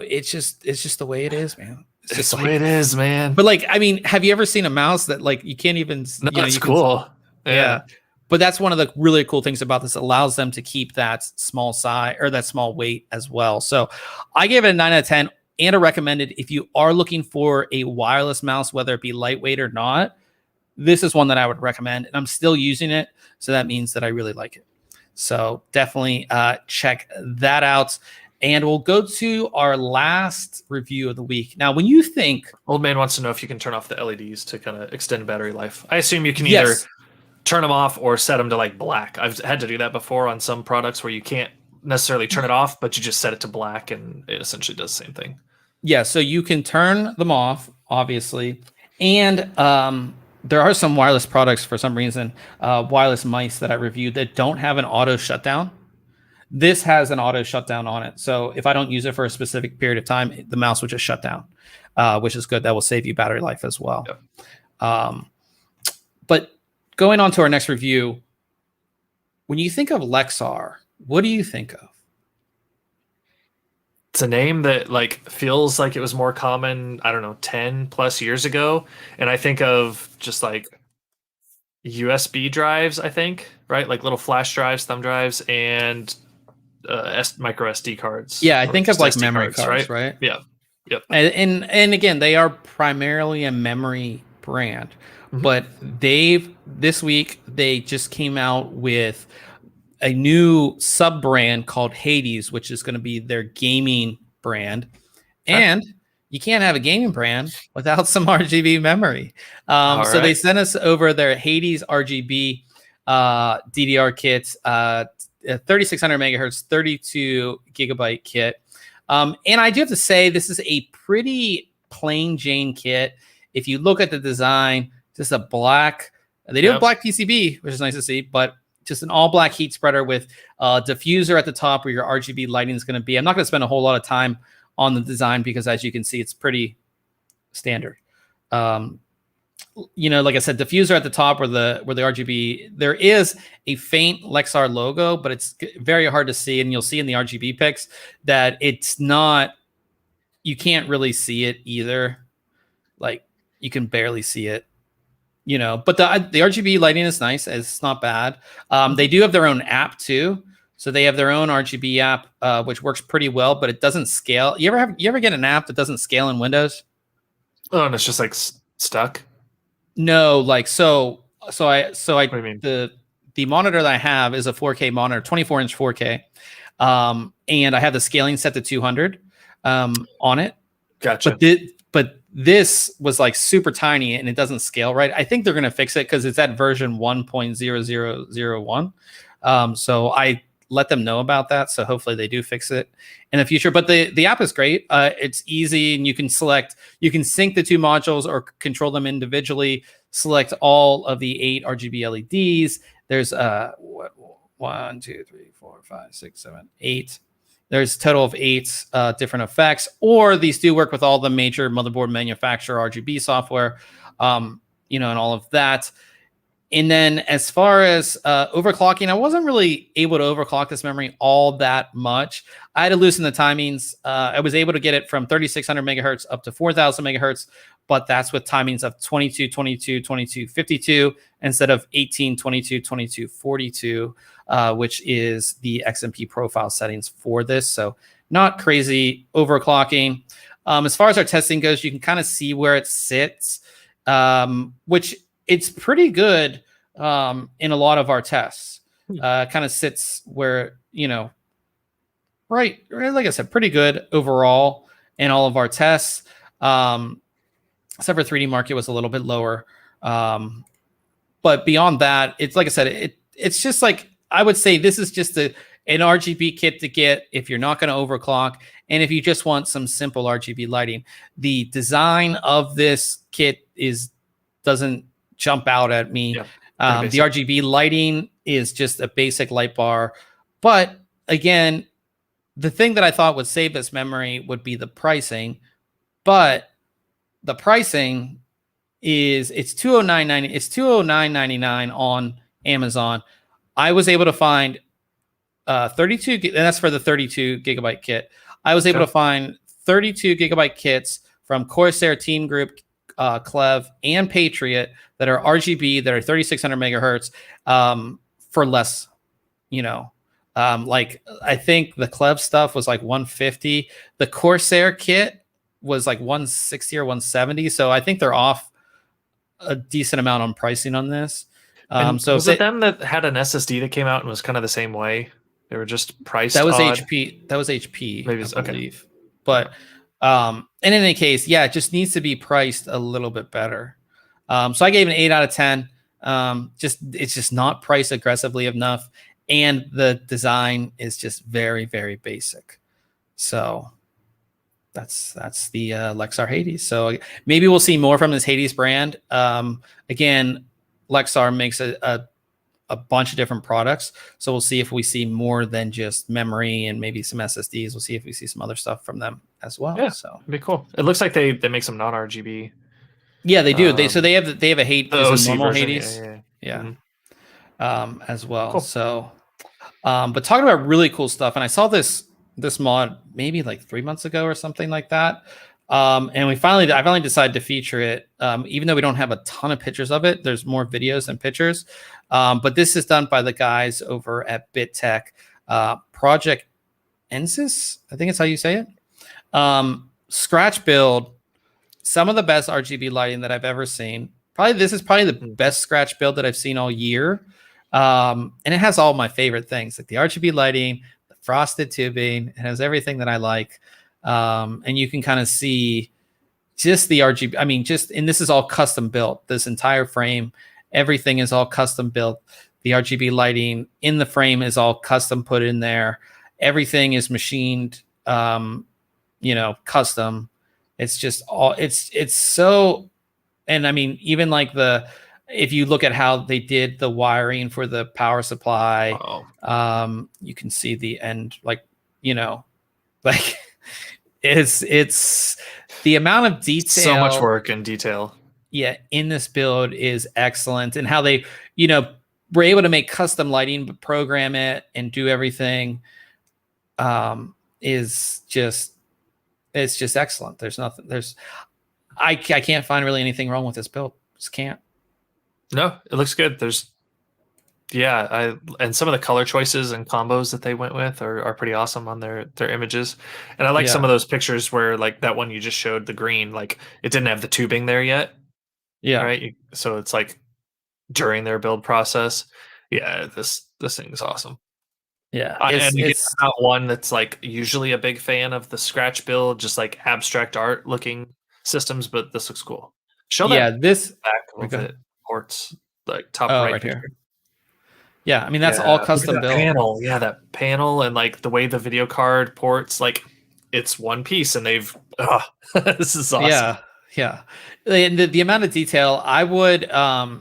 it's just the way it is, man. It's just the way it is, man. But like, I mean, have you ever seen a mouse that like you can't even? That's cool. Yeah. But that's one of the really cool things about this. It allows them to keep that small size or that small weight as well. So I gave it a 9 out of 10 and a recommended. If you are looking for a wireless mouse, whether it be lightweight or not, this is one that I would recommend. And I'm still using it. So that means that I really like it. So definitely check that out. And we'll go to our last review of the week. Now, when you think... Old man wants to know if you can turn off the LEDs to kind of extend battery life. I assume you can either turn them off or set them to like black. I've had to do that before on some products where you can't necessarily turn it off, but you just set it to black and it essentially does the same thing. Yeah, so you can turn them off, obviously. And there are some wireless products, for some reason, wireless mice that I reviewed that don't have an auto shutdown. This has an auto shutdown on it. So if I don't use it for a specific period of time, the mouse will just shut down, which is good. That will save you battery life as well. Yep. But going on to our next review, when you think of Lexar, what do you think of? It's a name that like feels like it was more common, I don't know, 10 plus years ago. And I think of just like USB drives, I think, right? Like little flash drives, thumb drives, and micro SD cards. Yeah, I think of like SD memory cards, right? Yeah. Yep. And again, they are primarily a memory brand, but this week they just came out with a new sub brand called Hades, which is going to be their gaming brand. And you can't have a gaming brand without some RGB memory. So they sent us over their Hades RGB DDR kit, 3600 megahertz, 32 gigabyte kit. And I do have to say, this is a pretty plain Jane kit. If you look at the design, just a black, they do have black PCB, which is nice to see, but just an all black heat spreader with a diffuser at the top where your RGB lighting is going to be. I'm not going to spend a whole lot of time on the design because, as you can see, it's pretty standard. You know, like I said, diffuser at the top where the RGB, there is a faint Lexar logo, but it's very hard to see. And you'll see in the RGB pics that it's not, you can't really see it either. Like you can barely see it, you know, but the RGB lighting is nice. It's not bad. They do have their own app too. So they have their own RGB app, which works pretty well, but it doesn't scale. You ever get an app that doesn't scale in Windows? Oh, and it's just like stuck. No, like so I what do you mean? The monitor that I have is a 4K monitor, 24-inch 4K, and I have the scaling set to 200 on it. Gotcha. But this was like super tiny and it doesn't scale right. I think they're going to fix it because it's at version 1.0001. So I let them know about that. So hopefully they do fix it in the future. But the app is great. It's easy and you can sync the two modules or control them individually, select all of the 8 RGB LEDs. There's 1, 2, 3, 4, 5, 6, 7, 8. There's a total of 8 different effects, or these do work with all the major motherboard manufacturer RGB software, you know, and all of that. And then as far as overclocking, I wasn't really able to overclock this memory all that much. I had to loosen the timings. I was able to get it from 3600 megahertz up to 4000 megahertz, but that's with timings of 22, 22, 22, 52 instead of 18, 22, 22, 42, which is the XMP profile settings for this. So not crazy overclocking. As far as our testing goes, you can kind of see where it sits, which it's pretty good in a lot of our tests. Kind of sits where, you know, right, like I said, pretty good overall in all of our tests. Except for 3D Market was a little bit lower. But beyond that, it's like I said, it's just like, I would say this is just an RGB kit to get if you're not going to overclock. And if you just want some simple RGB lighting. The design of this kit doesn't jump out at me. The RGB lighting is just a basic light bar, but again, the thing that I thought would save this memory would be the pricing, but the pricing it's $209.99 on Amazon. I was able to find 32, and that's for the 32 gigabyte kit. I was able to find 32 gigabyte kits from Corsair, Team Group, Clev, and Patriot that are RGB, that are 3600 megahertz, for less. Like I think the Clev stuff was like 150. The Corsair kit was like 160 or 170. So I think they're off a decent amount on pricing on this. So was it them that had an SSD that came out and was kind of the same way? They were just priced. That was HP. That was HP. Maybe I believe. But in any case, yeah, it just needs to be priced a little bit better. So I gave it an 8 out of 10. It's just not priced aggressively enough, and the design is just very, very basic. So that's the Lexar Hades. So maybe we'll see more from this Hades brand. Again, Lexar makes a bunch of different products, so we'll see if we see more than just memory and maybe some SSDs. We'll see if we see some other stuff from them as well. Yeah, so it'd be cool. It looks like they make some non-RGB. Yeah, they do. They have a Hades, the normal version, Hades, as well. Cool. So, but talking about really cool stuff, and I saw this mod maybe like 3 months ago or something like that. And I finally decided to feature it, even though we don't have a ton of pictures of it. There's more videos than pictures. But this is done by the guys over at BitTech, Project Ensis, I think it's how you say it. Scratch build, some of the best RGB lighting that I've ever seen. This is probably the best scratch build that I've seen all year. And it has all my favorite things, like the RGB lighting, the frosted tubing. It has everything that I like. And you can kind of see just the RGB. I mean, and this is all custom built. This entire frame, everything is all custom built. The RGB lighting in the frame is all custom put in there. Everything is machined, custom. It's just all, it's so, and I mean, even like if you look at how they did the wiring for the power supply, you can see the end, it's the amount of detail. So much work and detail. Yeah, in this build is excellent, and how they, were able to make custom lighting, but program it and do everything, it's just excellent. I can't find really anything wrong with this build. Just can't. No, it looks good. And some of the color choices and combos that they went with are pretty awesome on their images. And I like some of those pictures where, like that one you just showed, the green, like it didn't have the tubing there yet. Yeah. Right. So it's like during their build process. Yeah, this thing is awesome. Yeah. It's not one that's like usually a big fan of the scratch build, just like abstract art looking systems, but this looks cool. Show that back with it. Ports, like top right here. Yeah, I mean that's all custom built. Panel, that panel, and like the way the video card ports, like it's one piece, and they've. This is awesome. Yeah. The amount of detail I would.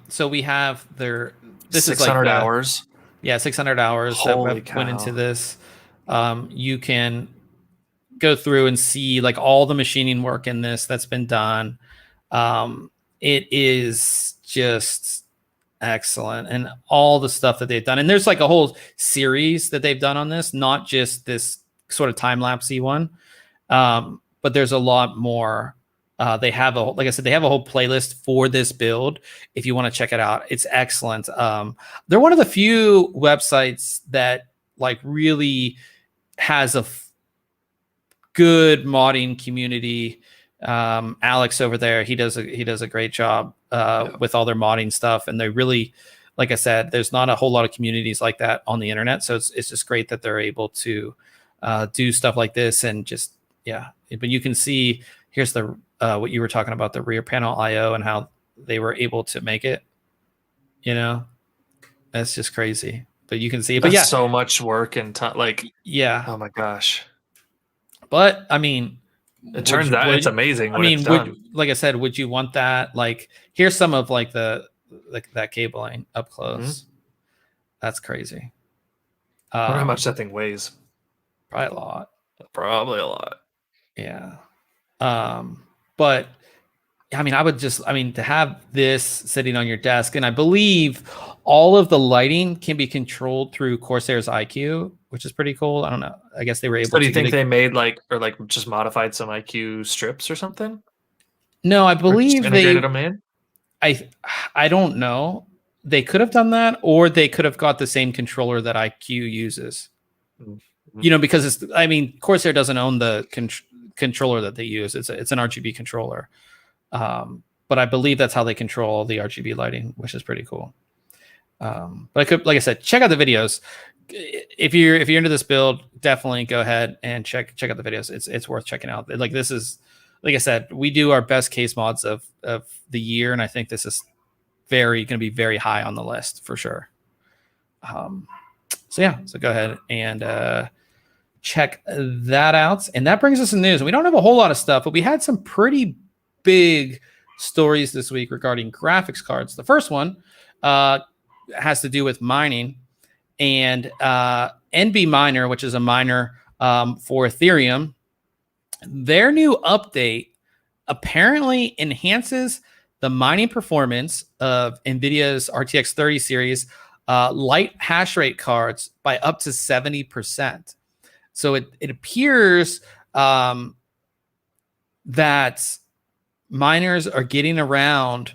So we have this 600 hours. Yeah, 600 hours Holy that went into this. You can go through and see like all the machining work in this that's been done. It is just excellent, and all the stuff that they've done. And there's like a whole series that they've done on this, not just this sort of time-lapsey one. But there's a lot more. They have like I said, they have a whole playlist for this build. If you want to check it out, it's excellent. They're one of the few websites that like really has a good modding community. Alex over there, he does a great job with all their modding stuff, and they really, like I said, there's not a whole lot of communities like that on the internet, so it's just great that they're able to do stuff like this. And just but you can see here's the what you were talking about, the rear panel IO and how they were able to make it. That's just crazy, but you can see it. But That's so much work and oh my gosh. But I mean, it turns out it's amazing. Like I said, would you want that? Like, here's some of like the like that cabling up close. That's crazy. I wonder how much that thing weighs. Probably a lot. Probably a lot. Yeah. But I mean, to have this sitting on your desk, and I believe all of the lighting can be controlled through Corsair's IQ, which is pretty cool. I don't know. I guess they were able to. So do you think they made just modified some IQ strips or something? No, I believe they integrated them in. I don't know. They could have done that, or they could have got the same controller that IQ uses. Mm-hmm. Because Corsair doesn't own the controller that they use. It's an RGB controller. But I believe that's how they control the RGB lighting, which is pretty cool. But like I said, check out the videos. If you're into this build, definitely go ahead and check out the videos. It's worth checking out. This is, like I said, we do our best case mods of the year, and I think this is going to be very high on the list for sure. So go ahead and check that out. And that brings us to news. And we don't have a whole lot of stuff, but we had some pretty big stories this week regarding graphics cards. The first one has to do with mining, and NB Miner, which is a miner for Ethereum. Their new update apparently enhances the mining performance of NVIDIA's RTX 30 series light hash rate cards by up to 70%. So it appears that miners are getting around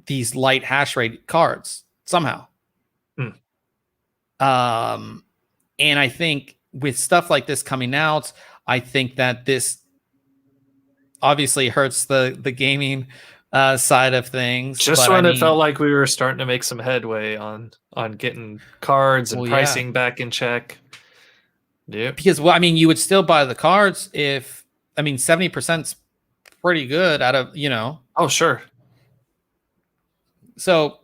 these light hash rate cards somehow. And I think with stuff like this coming out, I think that this obviously hurts the gaming side of things. Just when it felt like we were starting to make some headway on getting cards and pricing back in check. Yeah. Because you would still buy the cards if 70%'s pretty good out of, Oh, sure. So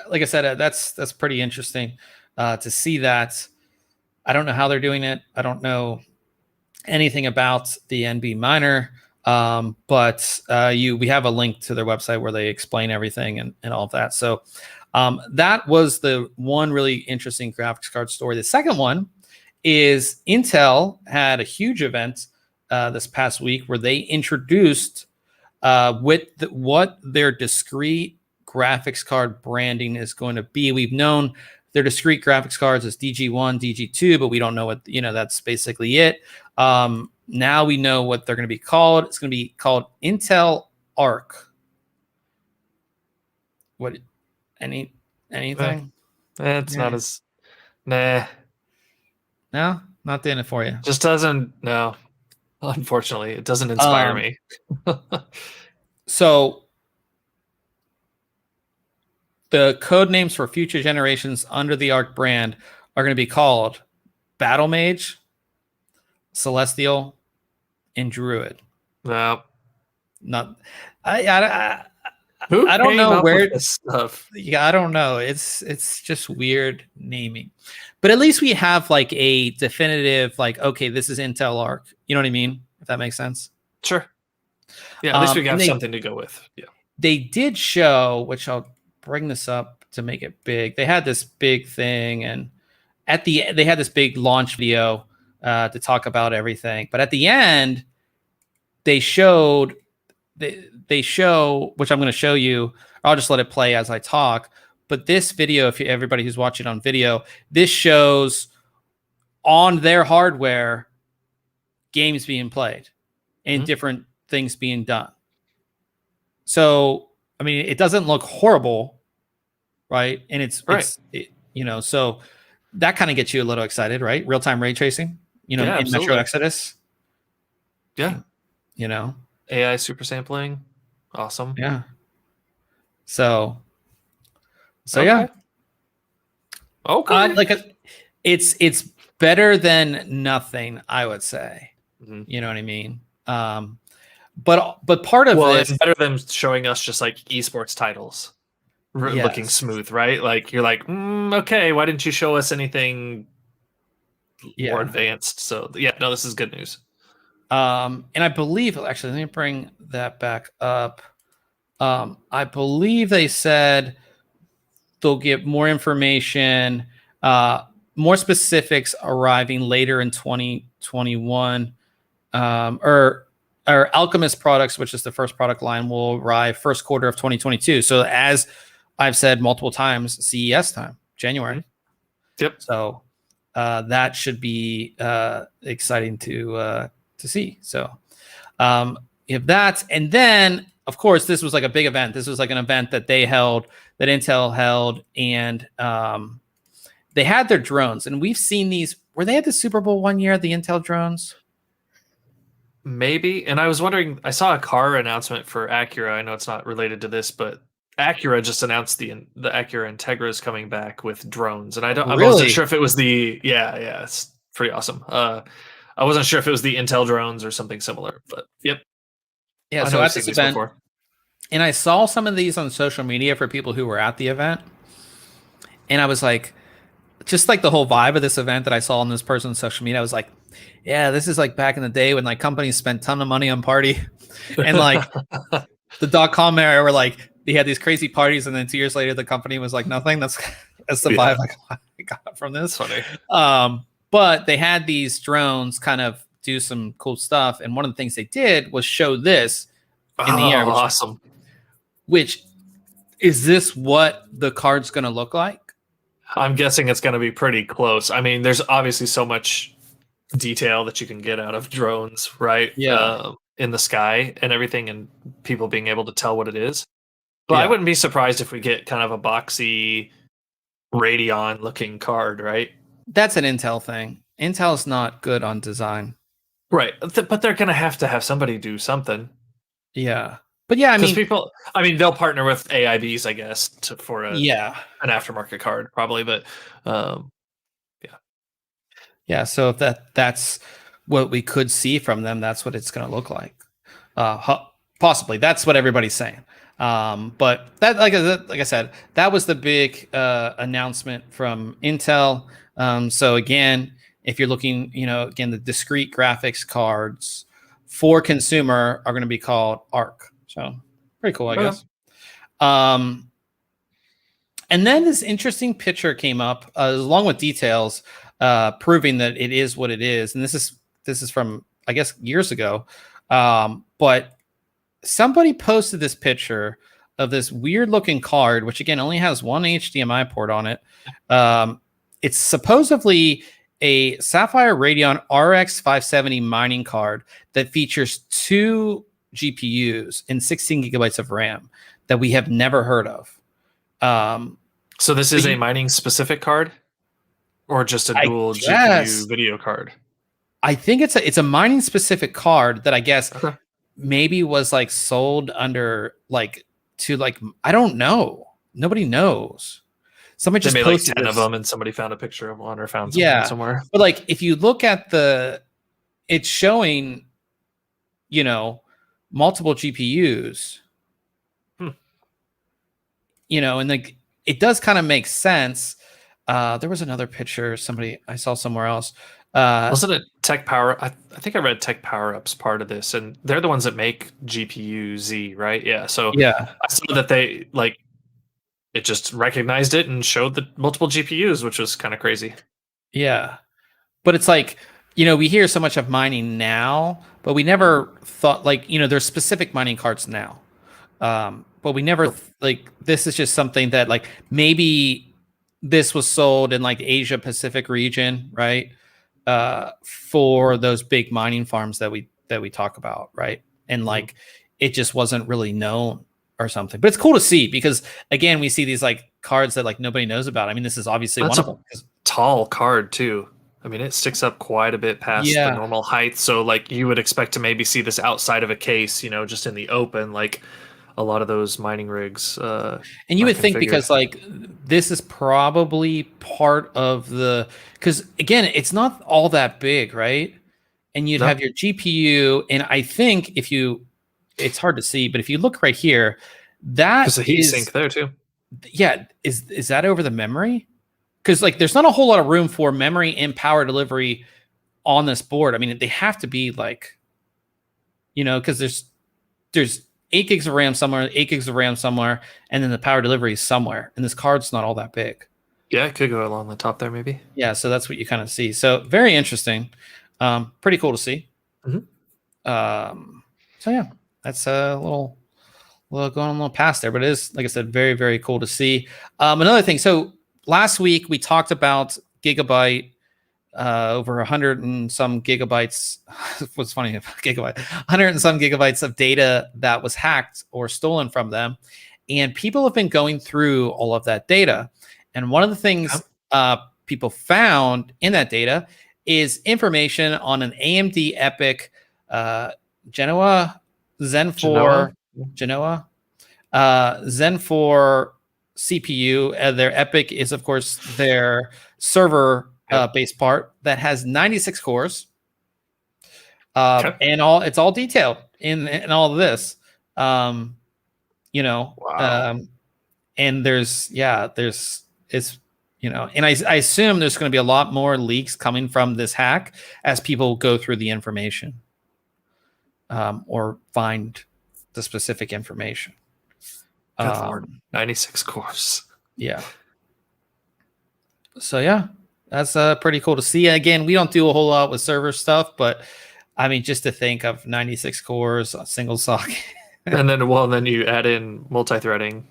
like I said, that's pretty interesting to see that. I don't know how they're doing it. I don't know anything about the NB Miner, but we have a link to their website where they explain everything and all of that. So that was the one really interesting graphics card story. The second one is Intel had a huge event this past week where they introduced what their discrete graphics card branding is going to be. We've known their discrete graphics cards as DG1, DG2, but we don't know what, that's basically it. Now we know what they're going to be called. It's going to be called Intel Arc. What? Anything? It's not as... Nah. No? Not doing it for you. Just doesn't... No. Unfortunately, it doesn't inspire me. So... the code names for future generations under the Arc brand are going to be called Battle Mage, Celestial, and Druid. No. Not. I don't know where this stuff. Yeah, I don't know. It's just weird naming. But at least we have like a definitive, okay, this is Intel Arc. You know what I mean? If that makes sense. Sure. Yeah, at least we have something to go with. Yeah. They did show, which I'll bring this up to make it big. They had this big thing, and they had this big launch video to talk about everything. But at the end, they showed they show, which I'm going to show you. I'll just let it play as I talk. But this video, if everybody who's watching on video, this shows on their hardware games being played and different things being done. So, it doesn't look horrible, right? And it's so that kind of gets you a little excited, right? Real-time ray tracing, in absolutely. Metro Exodus. Yeah. AI super sampling. Awesome. Yeah. So okay. Yeah. Okay. It's better than nothing, I would say. Mm-hmm. You know what I mean? But part of this, it's better than showing us just like esports titles looking smooth, right? Like you're like, okay, why didn't you show us anything more advanced? So no, this is good news. And I believe, actually, let me bring that back up. I believe they said they'll get more information, more specifics arriving later in 2021. Or Alchemist products, which is the first product line, will arrive first quarter of 2022. So as I've said multiple times, CES time, January. Yep. So that should be exciting to see. So you have that, and then of course this was like a big event. This was like an event that they held, that Intel held, and they had their drones, and we've seen these. Were they at the Super Bowl one year? The Intel drones. Maybe. And I was wondering, I saw a car announcement for Acura. I know it's not related to this, but Acura just announced the Acura Integra is coming back with drones. And I wasn't sure if it was yeah, it's pretty awesome. I wasn't sure if it was the Intel drones or something similar, but yep. Yeah, so at this event, and I saw some of these on social media for people who were at the event. And I was like, just like the whole vibe of this event that I saw on this person's social media, I was like, yeah, this is like back in the day when like companies spent a ton of money on party, and like the .com era were like, they had these crazy parties, and then 2 years later the company was like nothing. That's the vibe I got from this. Funny. But they had these drones kind of do some cool stuff, and one of the things they did was show this in the air. Awesome. Which is this what the card's going to look like? I'm guessing it's going to be pretty close. I mean, there's obviously so much detail that you can get out of drones, right? Yeah. In the sky and everything, and people being able to tell what it is. But I wouldn't be surprised if we get kind of a boxy Radeon looking card, right? That's an Intel thing. Intel's not good on design. Right. But they're going to have somebody do something. Yeah. But yeah, I mean, they'll partner with AIBs, I guess, for an aftermarket card, probably. But yeah. So if that's what we could see from them, that's what it's going to look like. Possibly, that's what everybody's saying. But that, like I said, that was the big announcement from Intel. So again, if you're looking, again, the discrete graphics cards for consumer are going to be called ARC. So pretty cool, I guess. And then this interesting picture came up along with details proving that it is what it is. And this is from, I guess, years ago. But somebody posted this picture of this weird looking card, which again only has one HDMI port on it. It's supposedly a Sapphire Radeon RX 570 mining card that features 2 GPUs and 16 gigabytes of RAM that we have never heard of. So this is a mining specific card, or just a dual GPU video card? I think it's a mining specific card that I guess maybe was like sold under like to like, I don't know. Nobody knows. Somebody just posted like 10 of them, and somebody found a picture of one or found somewhere. But like, if you look at it's showing, multiple GPUs, and like it does kind of make sense. There was another picture I saw somewhere else. Wasn't it Tech Power? I think I read Tech Power Up's part of this, and they're the ones that make GPU Z, right? Yeah. So I saw that they it just recognized it and showed the multiple GPUs, which was kind of crazy. Yeah. But it's like, we hear so much of mining now, but we never thought there's specific mining cards now. But we never this is just something that like maybe this was sold in like the Asia Pacific region, right? For those big mining farms that we talk about, right? And like it just wasn't really known or something. But it's cool to see because again, we see these like cards that like nobody knows about. I mean, this is obviously one of them. Tall card too. I mean, it sticks up quite a bit past the normal height. So like you would expect to maybe see this outside of a case, just in the open, like a lot of those mining rigs. And you would think because like this is probably part of because again, it's not all that big, right? And you'd have your GPU. And I think it's hard to see, but if you look right here, there's a heat sink there too. Yeah. Is that over the memory? Because like there's not a whole lot of room for memory and power delivery on this board. I mean, they have to be like because there's 8 gigs of RAM somewhere, 8 gigs of RAM somewhere, and then the power delivery is somewhere, and this card's not all that big. Yeah, it could go along the top there, maybe. Yeah, so that's what you kind of see. So very interesting, pretty cool to see. So yeah, that's a little going a little past there, but it is, like I said, very, very cool to see. Another thing, so last week we talked about Gigabyte, over 100 and some gigabytes. What's funny, gigabyte, 100 and some gigabytes of data that was hacked or stolen from them, and people have been going through all of that data. And one of the things people found in that data is information on an AMD EPYC Zen 4 CPU. Their EPYC is, of course, their server base part that has 96 cores. And it's all detailed in all of this. Wow. And and I assume there's going to be a lot more leaks coming from this hack as people go through the information, or find the specific information. 96 cores. Yeah. So yeah, that's pretty cool to see. Again, we don't do a whole lot with server stuff, but I mean, just to think of 96 cores, a single socket. And then you add in multi-threading.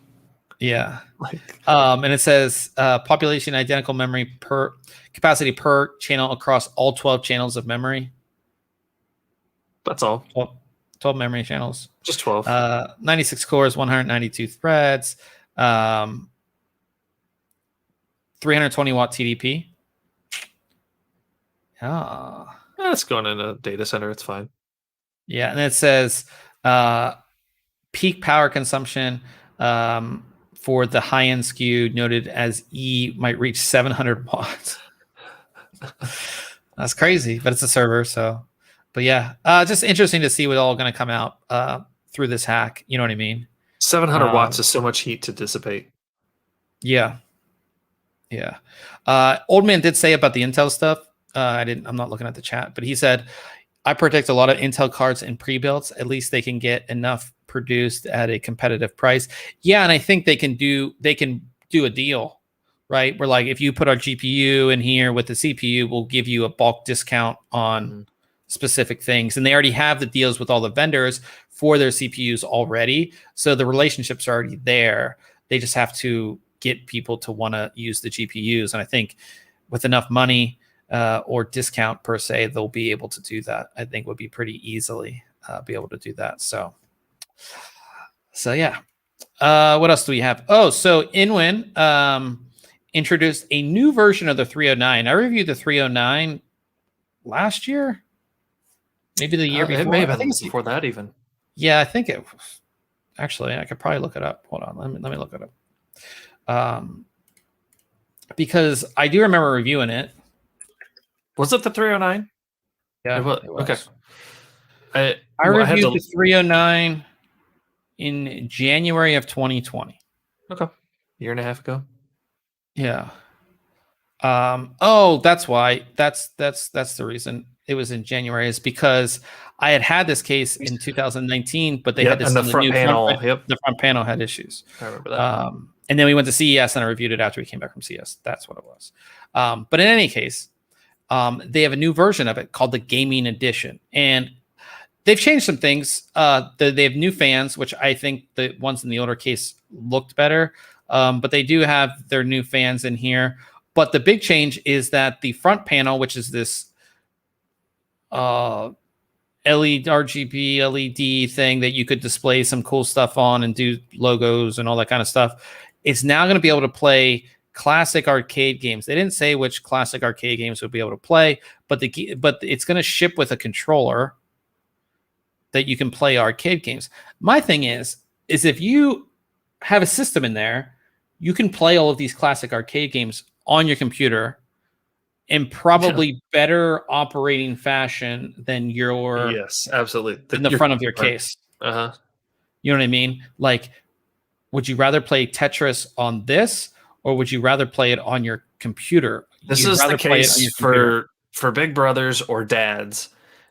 Yeah. And it says population identical memory per capacity per channel across all 12 channels of memory. That's all. 12 memory channels. Just 12. 96 cores, 192 threads, 320 watt TDP. It's going in a data center. It's fine. Yeah. And it says peak power consumption for the high-end SKU noted as E might reach 700 watts. That's crazy, but it's a server. So, but yeah, just interesting to see what's all going to come out through this hack. You know what I mean? 700 watts is so much heat to dissipate. Yeah. Yeah. Old man did say about the Intel stuff. I'm not looking at the chat, but he said, I predict a lot of Intel cards in pre-builds. At least they can get enough produced at a competitive price. Yeah, and I think they can do a deal, right? Where like if you put our GPU in here with the CPU, we'll give you a bulk discount on specific things. And they already have the deals with all the vendors for their CPUs already. So the relationships are already there. They just have to get people to want to use the GPUs. And I think with enough money or discount per se, they'll be able to do that. I think would be pretty easily be able to do that. So yeah. What else do we have? Oh, so Inwin introduced a new version of the 309. I reviewed the 309 last year, maybe the year before. It may have been before that even. Yeah, I think it was. Actually, I could probably look it up. Hold on, let me look it up. Because I do remember reviewing it. Was it the 309? Yeah, it was. Okay. I reviewed the 309 in January of 2020. Okay. Year and a half ago. Yeah. Oh, that's why. That's the reason it was in January, is because I had this case in 2019, but they had this and the front panel. The front panel had issues. I remember that. And then we went to CES and I reviewed it after we came back from CES. That's what it was. But in any case, they have a new version of it called the Gaming Edition, and they've changed some things. They have new fans, which I think the ones in the older case looked better. But they do have their new fans in here. But the big change is that the front panel, which is this LED RGB LED thing that you could display some cool stuff on and do logos and all that kind of stuff, it's now going to be able to play classic arcade games. They didn't say which classic arcade games would be able to play, but it's going to ship with a controller that you can play arcade games. My thing is if you have a system in there, you can play all of these classic arcade games on your computer in probably better operating fashion than your yes, absolutely in the front of your case. You know what I mean? Like, would you rather play Tetris on this, or would you rather play it on your computer? This is the case for big brothers or dads.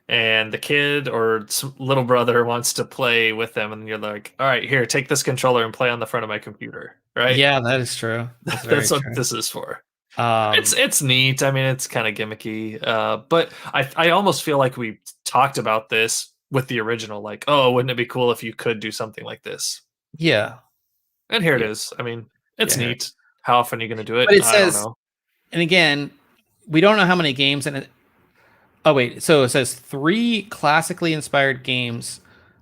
and the kid or little brother wants to play with them, and you're like, all right, here, take this controller and play on the front of my computer, right? Yeah, that is true. That's very That's what true. this is for. It's neat. I mean, it's kind of gimmicky, but I almost feel like we talked about this with the original, like, oh, wouldn't it be cool if you could do something like this? Yeah. And here Yeah. it is. I mean, it's Yeah, neat. How often are you going to do it? But it I don't says, know. and again, we don't know how many games in it. Oh wait, so it says 3 classically inspired games.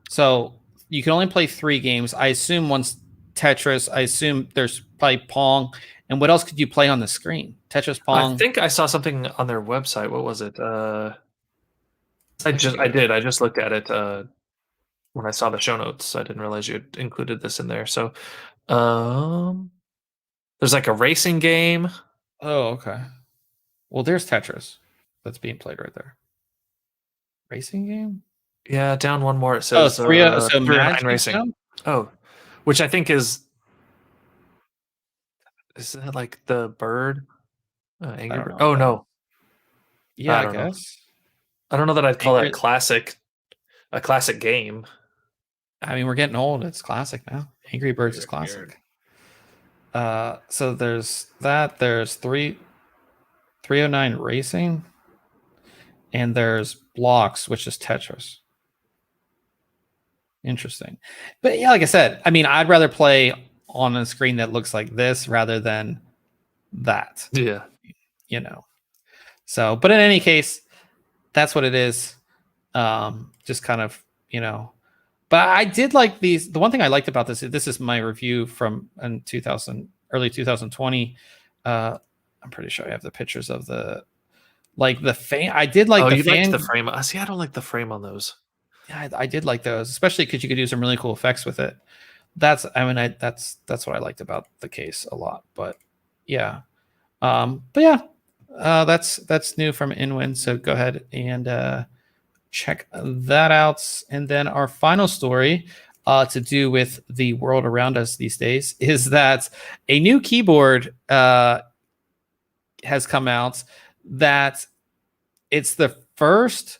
So you can only play 3 games. I assume one's Tetris. I assume there's probably Pong. And what else could you play on the screen? Tetris, Pong. I think I saw something on their website. What was it? I just looked at it when I saw the show notes. I didn't realize you had included this in there. So, there's like a racing game. Oh, okay. Well, there's Tetris that's being played right there. Racing game? Yeah, down one more. It says so Magic Racing. Zone? Oh, which I think is that like the bird? Angry Bird? Oh no. Yeah, I I guess. I don't know that I'd call that a classic game. I mean, we're getting old. It's classic now. Angry Birds is classic. So there's that. There's 309 Racing, and there's Blocks, which is Tetris. Interesting. But yeah, like I said, I mean, I'd rather play on a screen that looks like this rather than that. Yeah. You know. So, but in any case, that's what it is. Just kind of, you know. But I did like these. The one thing I liked about this is my review from in early 2020. I'm pretty sure I have the pictures of the fan. I did like the fan. Liked the frame. See, I don't like the frame on those. Yeah, I did like those, especially because you could do some really cool effects with it. That's what I liked about the case a lot. But yeah, that's new from Inwin. So go ahead and check that out. And then our final story to do with the world around us these days is that a new keyboard has come out that it's the first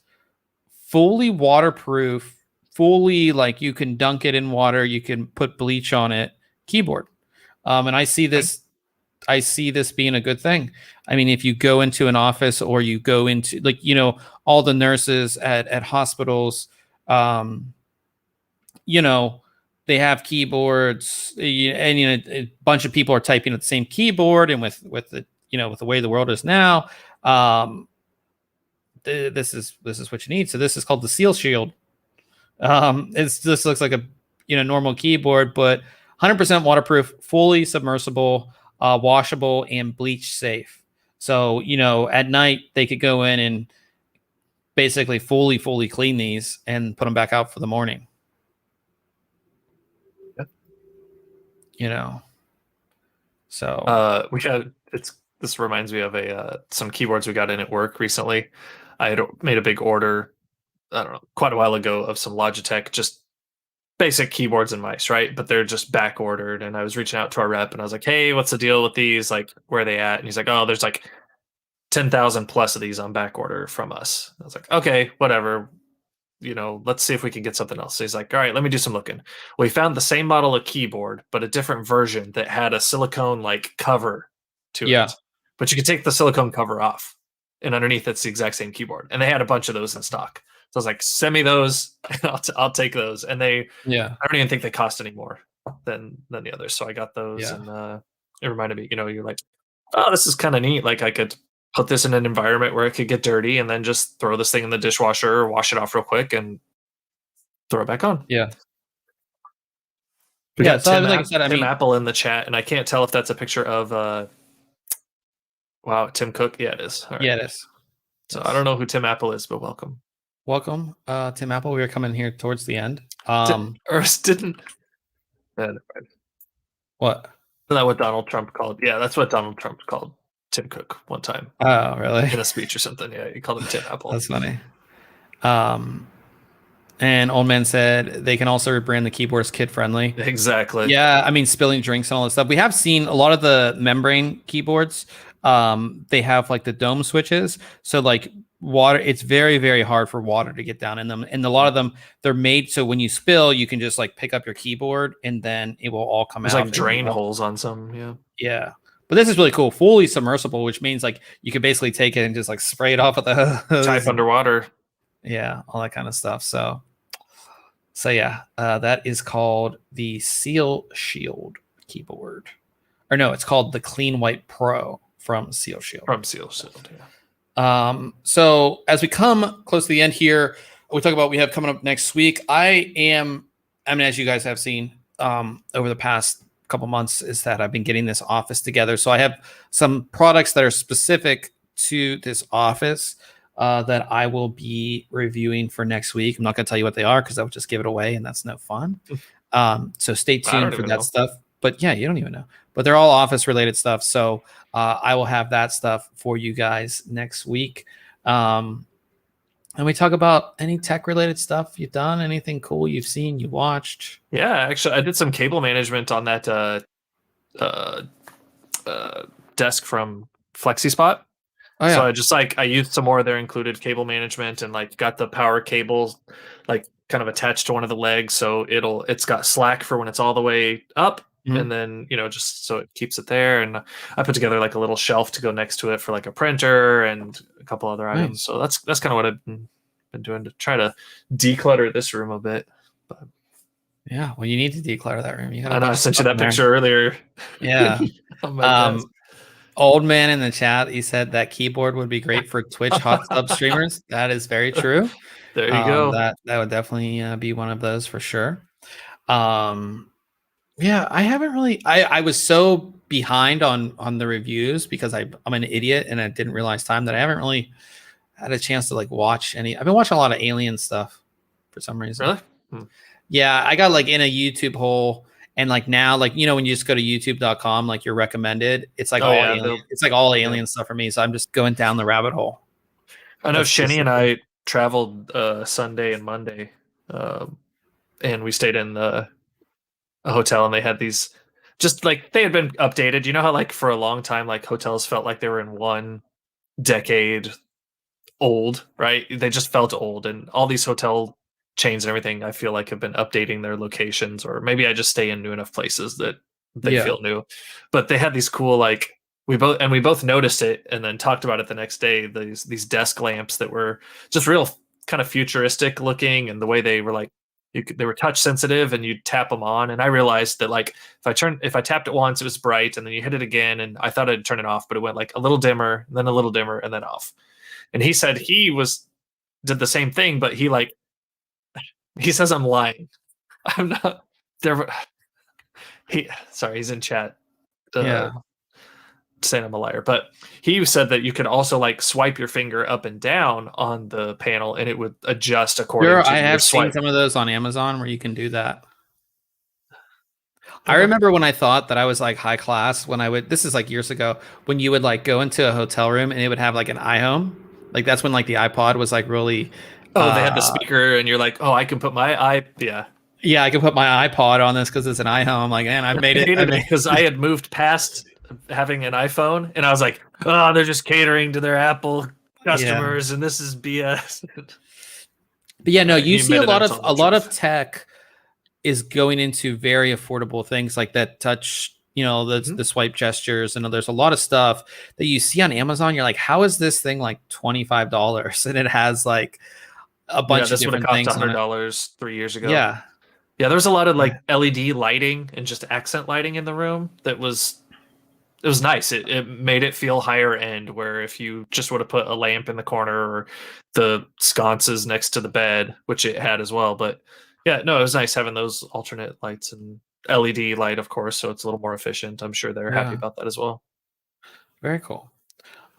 fully waterproof, fully like you can dunk it in water, you can put bleach on it keyboard. And I see this being a good thing. I mean, if you go into an office or you go into all the nurses at hospitals, they have keyboards, and a bunch of people are typing at the same keyboard, and with the way the world is now, this is what you need. So this is called the Seal Shield. This looks like a normal keyboard, but 100% waterproof, fully submersible, washable, and bleach safe. So at night they could go in and basically fully clean these and put them back out for the morning. So this reminds me of some keyboards we got in at work recently. I had made a big order, I don't know, quite a while ago of some Logitech, just basic keyboards and mice, right? But they're just back ordered. And I was reaching out to our rep and I was like, hey, what's the deal with these? Like, where are they at? And he's like, oh, there's like 10,000 plus of these on back order from us. I was like, okay, whatever. Let's see if we can get something else. So he's like, all right, let me do some looking. Well, we found the same model of keyboard, but a different version that had a silicone like cover to it. But you could take the silicone cover off, and underneath it's the exact same keyboard. And they had a bunch of those in stock. So I was like, send me those, and I'll take those. And I don't even think they cost any more than the others. So I got those, and it reminded me, you're like, oh, this is kind of neat. Like I could put this in an environment where it could get dirty, and then just throw this thing in the dishwasher or wash it off real quick and throw it back on. Yeah. We got Tim Apple in the chat, and I can't tell if that's a picture of Tim Cook. Yeah, it is. Right. Yeah, it is. So I don't know who Tim Apple is, but welcome. Welcome, Tim Apple. We are coming here towards the end. Didn't. What? Isn't that what Donald Trump called? Yeah, that's what Donald Trump called Tim Cook one time. Oh, really? In a speech or something. Yeah, he called him Tim Apple. That's funny. And Old Man said they can also rebrand the keyboards kid friendly. Exactly. Yeah, I mean, spilling drinks and all that stuff. We have seen a lot of the membrane keyboards. They have like the dome switches. So like water. It's very, very hard for water to get down in them, and a lot of them they're made so when you spill, you can just like pick up your keyboard and then it will all come There's out. like drain holes on some. Yeah. But this is really cool, fully submersible, which means like you could basically take it and just like spray it off at the hose. Type underwater. Yeah, all that kind of stuff. So yeah, that is called the Seal Shield keyboard, or no, it's called the Clean White Pro from Seal Shield. Yeah. So as we come close to the end here, we talk about we have coming up next week. I mean, as you guys have seen over the past couple months, is that I've been getting this office together. So I have some products that are specific to this office that I will be reviewing for next week. I'm not going to tell you what they are because I would just give it away, and that's no fun. So stay tuned for that stuff. But yeah, you don't even know. But they're all office related stuff. So I will have that stuff for you guys next week. And we talk about any tech related stuff you've done, anything cool you've seen, you watched. Yeah, actually, I did some cable management on that desk from FlexiSpot. Oh, yeah. So I just I used some more of their included cable management and like got the power cables like kind of attached to one of the legs, so it's got slack for when it's all the way up. And then, just so it keeps it there. And I put together like a little shelf to go next to it for like a printer and a couple other items. So that's kind of what I've been doing to try to declutter this room a bit. But yeah, well, you need to declutter that room. I know I sent you that picture earlier. Yeah. Old man in the chat, he said that keyboard would be great for Twitch hot sub streamers. That is very true. There you go. That would definitely be one of those for sure. Yeah, I haven't really. I was so behind on the reviews because I'm an idiot and I didn't realize time that I haven't really had a chance to like watch any. I've been watching a lot of Alien stuff for some reason. Really? Yeah, I got like in a YouTube hole, and like now, like when you just go to YouTube.com, like you're recommended. It's like all alien stuff for me. So I'm just going down the rabbit hole. I know Shenny and I traveled Sunday and Monday, and we stayed in a hotel, and they had these just like they had been updated. You know how like for a long time like hotels felt like they were in one decade old, right? They just felt old, and all these hotel chains and everything I feel like have been updating their locations, or maybe I just stay in new enough places that they feel new. But they had these cool like we both noticed it and then talked about it the next day, these desk lamps that were just real kind of futuristic looking, and the way they were like they were touch sensitive and you'd tap them on. And I realized that like if I tapped it once, it was bright, and then you hit it again, and I thought I'd turn it off, but it went like a little dimmer, then a little dimmer, and then off. And he said he did the same thing, but he says I'm lying. I'm not there. He's in chat. Saying I'm a liar, but he said that you could also like swipe your finger up and down on the panel and it would adjust according to I have swipe. seen some of those on Amazon where you can do that. I remember when I thought that I was like high class this is like years ago, when you would like go into a hotel room and it would have like an iHome. Like that's when like the iPod was like really. Oh, they had the speaker and you're like, oh, I can put my Yeah, I can put my iPod on this because it's an iHome. Like, man, I made it because I had moved past having an iPhone, and I was like, oh, they're just catering to their Apple customers, and this is BS. But yeah, no, you see a lot of tech is going into very affordable things like that touch, the swipe gestures, and there's a lot of stuff that you see on Amazon. You're like, how is this thing like $25? And it has like a bunch of different things. This would have cost $100 3 years ago. Yeah, there was a lot of like LED lighting and just accent lighting in the room that was. It was nice. It made it feel higher end, where if you just would have put a lamp in the corner or the sconces next to the bed, which it had as well. But yeah, no, it was nice having those alternate lights and LED light, of course, so it's a little more efficient. I'm sure they're happy about that as well. Very cool.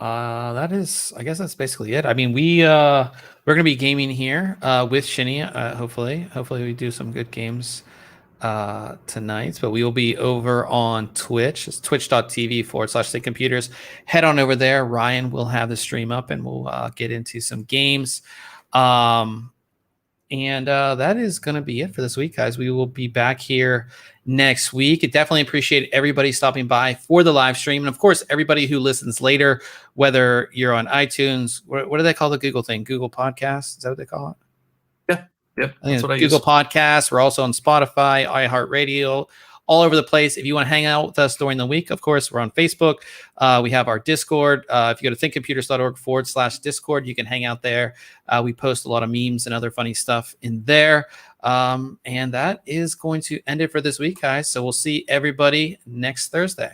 I guess that's basically it. I mean, we're going to be gaming here with Shinny. Hopefully we do some good games tonight, but we will be over on Twitch. It's twitch.tv/ThinkComputers. Head on over there. Ryan will have the stream up and we'll get into some games. And that is going to be it for this week, guys. We will be back here next week. I definitely appreciate everybody stopping by for the live stream. And of course, everybody who listens later, whether you're on iTunes, what do they call the Google thing? Google Podcasts? Is that what they call it? Yeah. Yep. That's what I use. Google Podcasts. We're also on Spotify, iHeartRadio, all over the place. If you want to hang out with us during the week, of course, we're on Facebook. We have our Discord. If you go to thinkcomputers.org/Discord, you can hang out there. We post a lot of memes and other funny stuff in there. And that is going to end it for this week, guys. So we'll see everybody next Thursday.